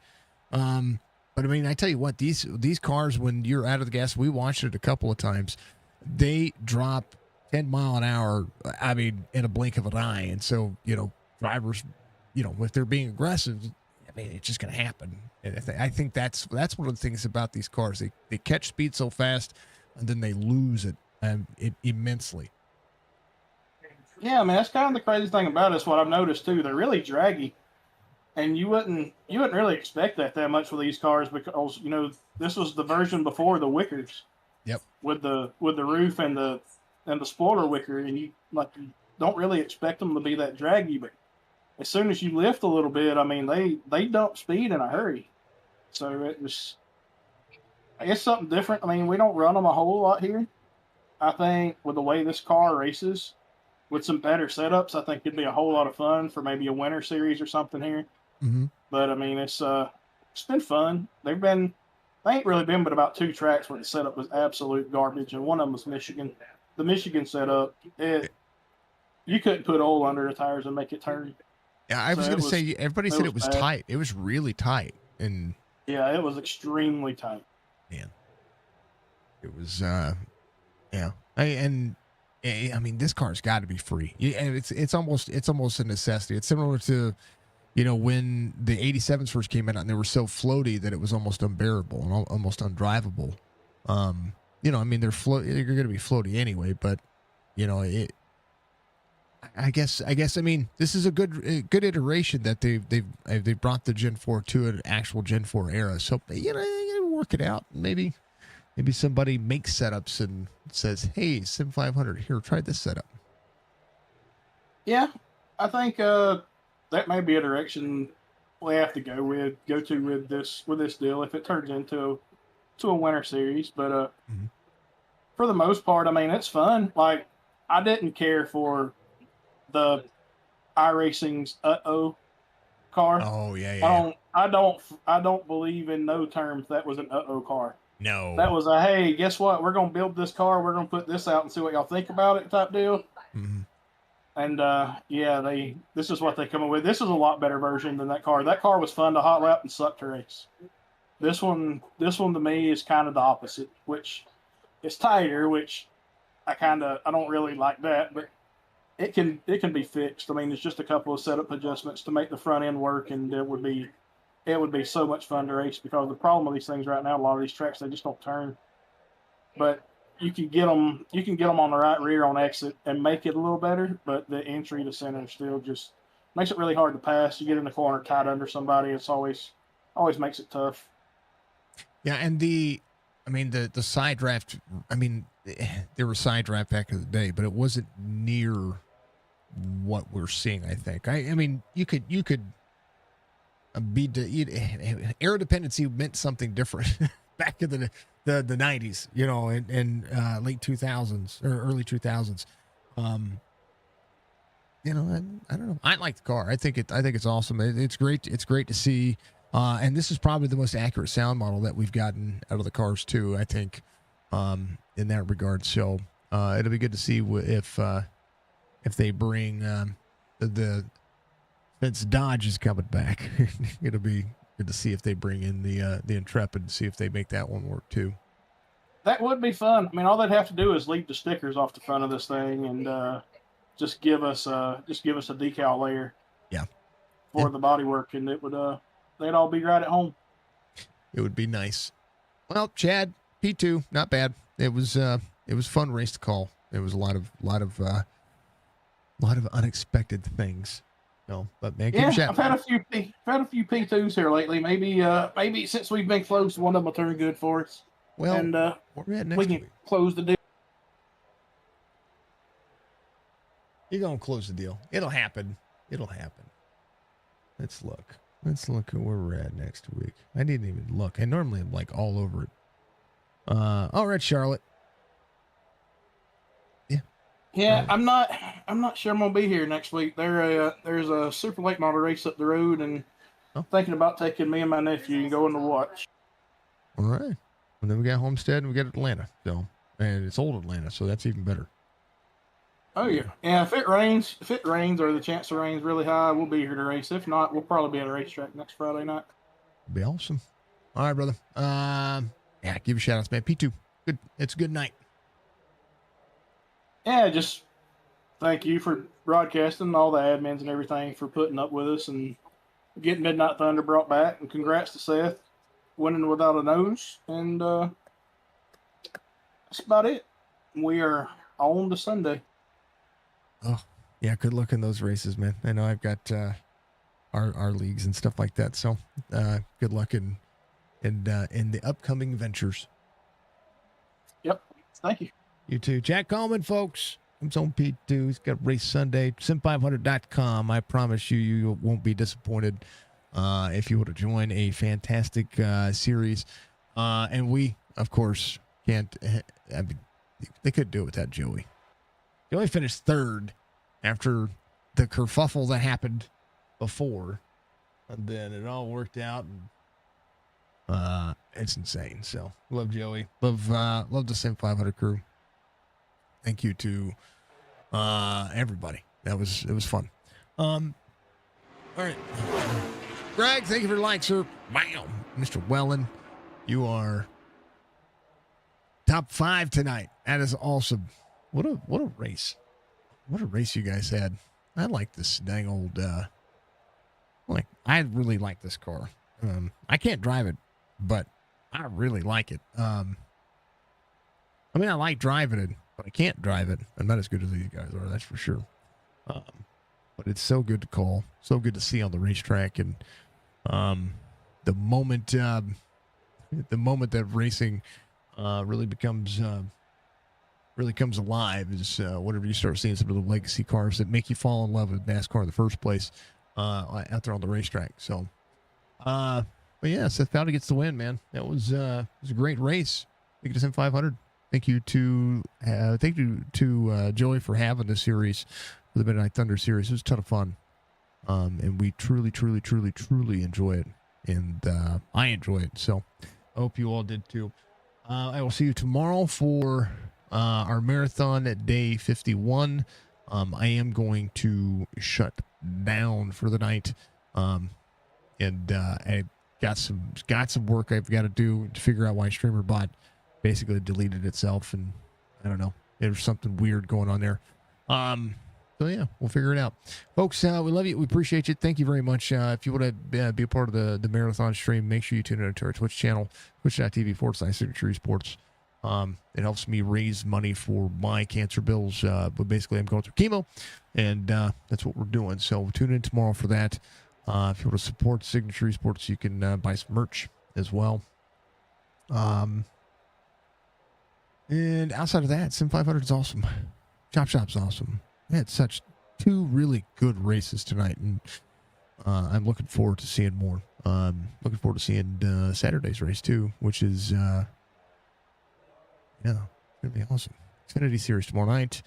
But I mean, I tell you what, these cars, when you're out of the gas, we watched it a couple of times, they drop 10 mile an hour, I mean, in a blink of an eye. And so, you know, drivers, you know, if they're being aggressive, I mean, it's just going to happen. And I think that's one of the things about these cars. They catch speed so fast, and then they lose it immensely. Yeah, I mean, that's kind of the crazy thing about it. Is what I've noticed too. They're really draggy. And you wouldn't really expect that much with these cars because, you know, this was the version before the wickers. Yep. With the roof and the spoiler wicker, and you don't really expect them to be that draggy, but as soon as you lift a little bit, I mean they dump speed in a hurry. So it's something different. I mean, we don't run them a whole lot here. I think with the way this car races, with some better setups, I think it'd be a whole lot of fun for maybe a winter series or something here. Mm-hmm. But I mean, it's been fun. They ain't really been but about 2 tracks where the setup was absolute garbage, and one of them was Michigan. The Michigan setup, you couldn't put oil under the tires and make it turn. Yeah, I was going to say, everybody said it was tight. It was really tight, and yeah, it was extremely tight. Man, it was yeah. I mean, this car's got to be free. And it's almost a necessity. It's similar to, you know, when the 87s first came out and they were so floaty that it was almost unbearable and almost undrivable. You know, I mean, they're going to be floaty anyway, but you know, I guess, I mean, this is a good iteration that they've brought the Gen 4 to an actual Gen 4 era. So, you know, work it out. Maybe somebody makes setups and says, hey, SIM500, here, try this setup. Yeah, I think that may be a direction we have to go to with this deal if it turns into a winter series. But for the most part, I mean, it's fun. Like, I didn't care for the iRacing's car. Oh yeah. I don't believe in no terms that was an car. No. That was a, hey, guess what? We're gonna build this car. We're gonna put this out and see what y'all think about it type deal. Mm-hmm. And this is what they come up with. This is a lot better version than that car. That car was fun to hot lap and suck to race. This one to me is kind of the opposite, which is tighter, which I don't really like that, but it can be fixed. I mean, it's just a couple of setup adjustments to make the front end work, and it would be so much fun to race, because the problem with these things right now, a lot of these tracks, they just don't turn. But you can get them on the right rear on exit and make it a little better, but the entry to center still just makes it really hard to pass. You get in the corner tied under somebody, it's always makes it tough. Yeah, and the side draft, I mean, there was side draft back in the day, but it wasn't near what we're seeing. I think. I mean, you could air dependency meant something different back in the 90s, you know, and late 2000s or early 2000s. You know, I don't know. I like the car. I think it's awesome. It's great. It's great to see. And this is probably the most accurate sound model that we've gotten out of the cars too, I think, in that regard. So it'll be good to see if they bring since Dodge is coming back. It'll be good to see if they bring in the Intrepid and see if they make that one work too. That would be fun. I mean, all they'd have to do is leave the stickers off the front of this thing and just give us a decal layer. Yeah. For the bodywork, and it would they'd all be right at home. It would be nice. Well, Chad, P2, not bad. It was fun race to call. There was a lot of unexpected things. No, but man, yeah, I've had a few P2s here lately. Maybe since we've been closed, one of them will turn good for us. Well, and we're at next we can week. close the deal. You're gonna close the deal. It'll happen. Let's look at where we're at next week. I didn't even look. I normally am like all over it. All right, Charlotte. Yeah, I'm not sure I'm gonna be here next week. There's a super late model race up the road, and I'm thinking about taking me and my nephew and going to watch. All right. And then we got Homestead and we got Atlanta. So, and it's old Atlanta, so that's even better. Oh yeah. Yeah, if it rains or the chance of rain's really high, we'll be here to race. If not, we'll probably be at a racetrack next Friday night. Be awesome. All right, brother. Yeah, give a shout outs, man. P2. Good. It's a good night. Yeah, just thank you for broadcasting, all the admins and everything for putting up with us and getting Midnight Thunder brought back. And congrats to Seth winning without a nose. And that's about it. We are on to Sunday. Oh, yeah. Good luck in those races, man. I know I've got our leagues and stuff like that. So good luck in the upcoming ventures. Yep. Thank you. You too. Jack Coleman, folks. Comes on P2. He's got race Sunday. SIM500.com. I promise you won't be disappointed if you were to join a fantastic series. And we, of course, can't. I mean, they couldn't do it without Joey. Joey finished third after the kerfuffle that happened before. And then it all worked out. And it's insane. So love Joey. Love the SIM500 crew. Thank you to everybody. It was fun. All right. Greg, thank you for the like, sir. Wow. Mr. Wellen, you are top 5 tonight. That is awesome. What a race. What a race you guys had. I like this dang old I really like this car. I can't drive it, but I really like it. I mean, I like driving it, but I can't drive it. I'm not as good as these guys are, that's for sure. But it's so good to call, so good to see on the racetrack, and the moment that racing really comes alive is whenever you start seeing some of the legacy cars that make you fall in love with NASCAR in the first place out there on the racetrack. So, but yeah, Seth Powdy gets the win, man. That was a great race. Thank you to SIM500. Thank you to Joey for having the series, for the Midnight Thunder series. It was a ton of fun, and we truly enjoy it, and I enjoy it. So I hope you all did too. I will see you tomorrow for our marathon at day 51. I am going to shut down for the night, and I got some work I've got to do to figure out why StreamerBot basically deleted itself, and I don't know, there's something weird going on there. So yeah, we'll figure it out, folks. We love you. We appreciate you. Thank you very much. If you want to be a part of the marathon stream, make sure you tune in to our Twitch channel, twitch.tv/Signature Esports. It helps me raise money for my cancer bills. But basically I'm going through chemo, and that's what we're doing. So tune in tomorrow for that. If you want to support Signature Esports, you can buy some merch as well. And outside of that, SIM500 is awesome. Chop Shop's awesome. I had such 2 really good races tonight, and I'm looking forward to seeing more. Looking forward to seeing Saturday's race too, which is yeah, it's gonna be awesome. Xfinity Series tomorrow night.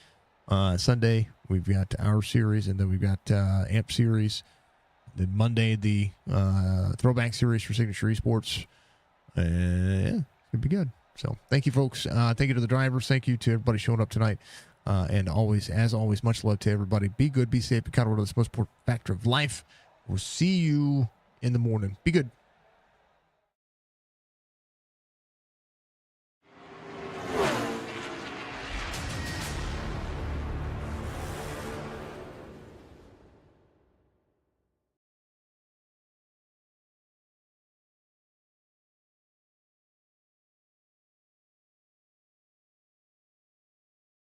Sunday we've got our series, and then we've got AMP Series. Then Monday the Throwback Series for Signature Esports. Yeah, it's gonna be good. So thank you, folks. Thank you to the drivers. Thank you to everybody showing up tonight. And always, as always, much love to everybody. Be good, be safe, be kind of one of the most important factor of life. We'll see you in the morning. Be good.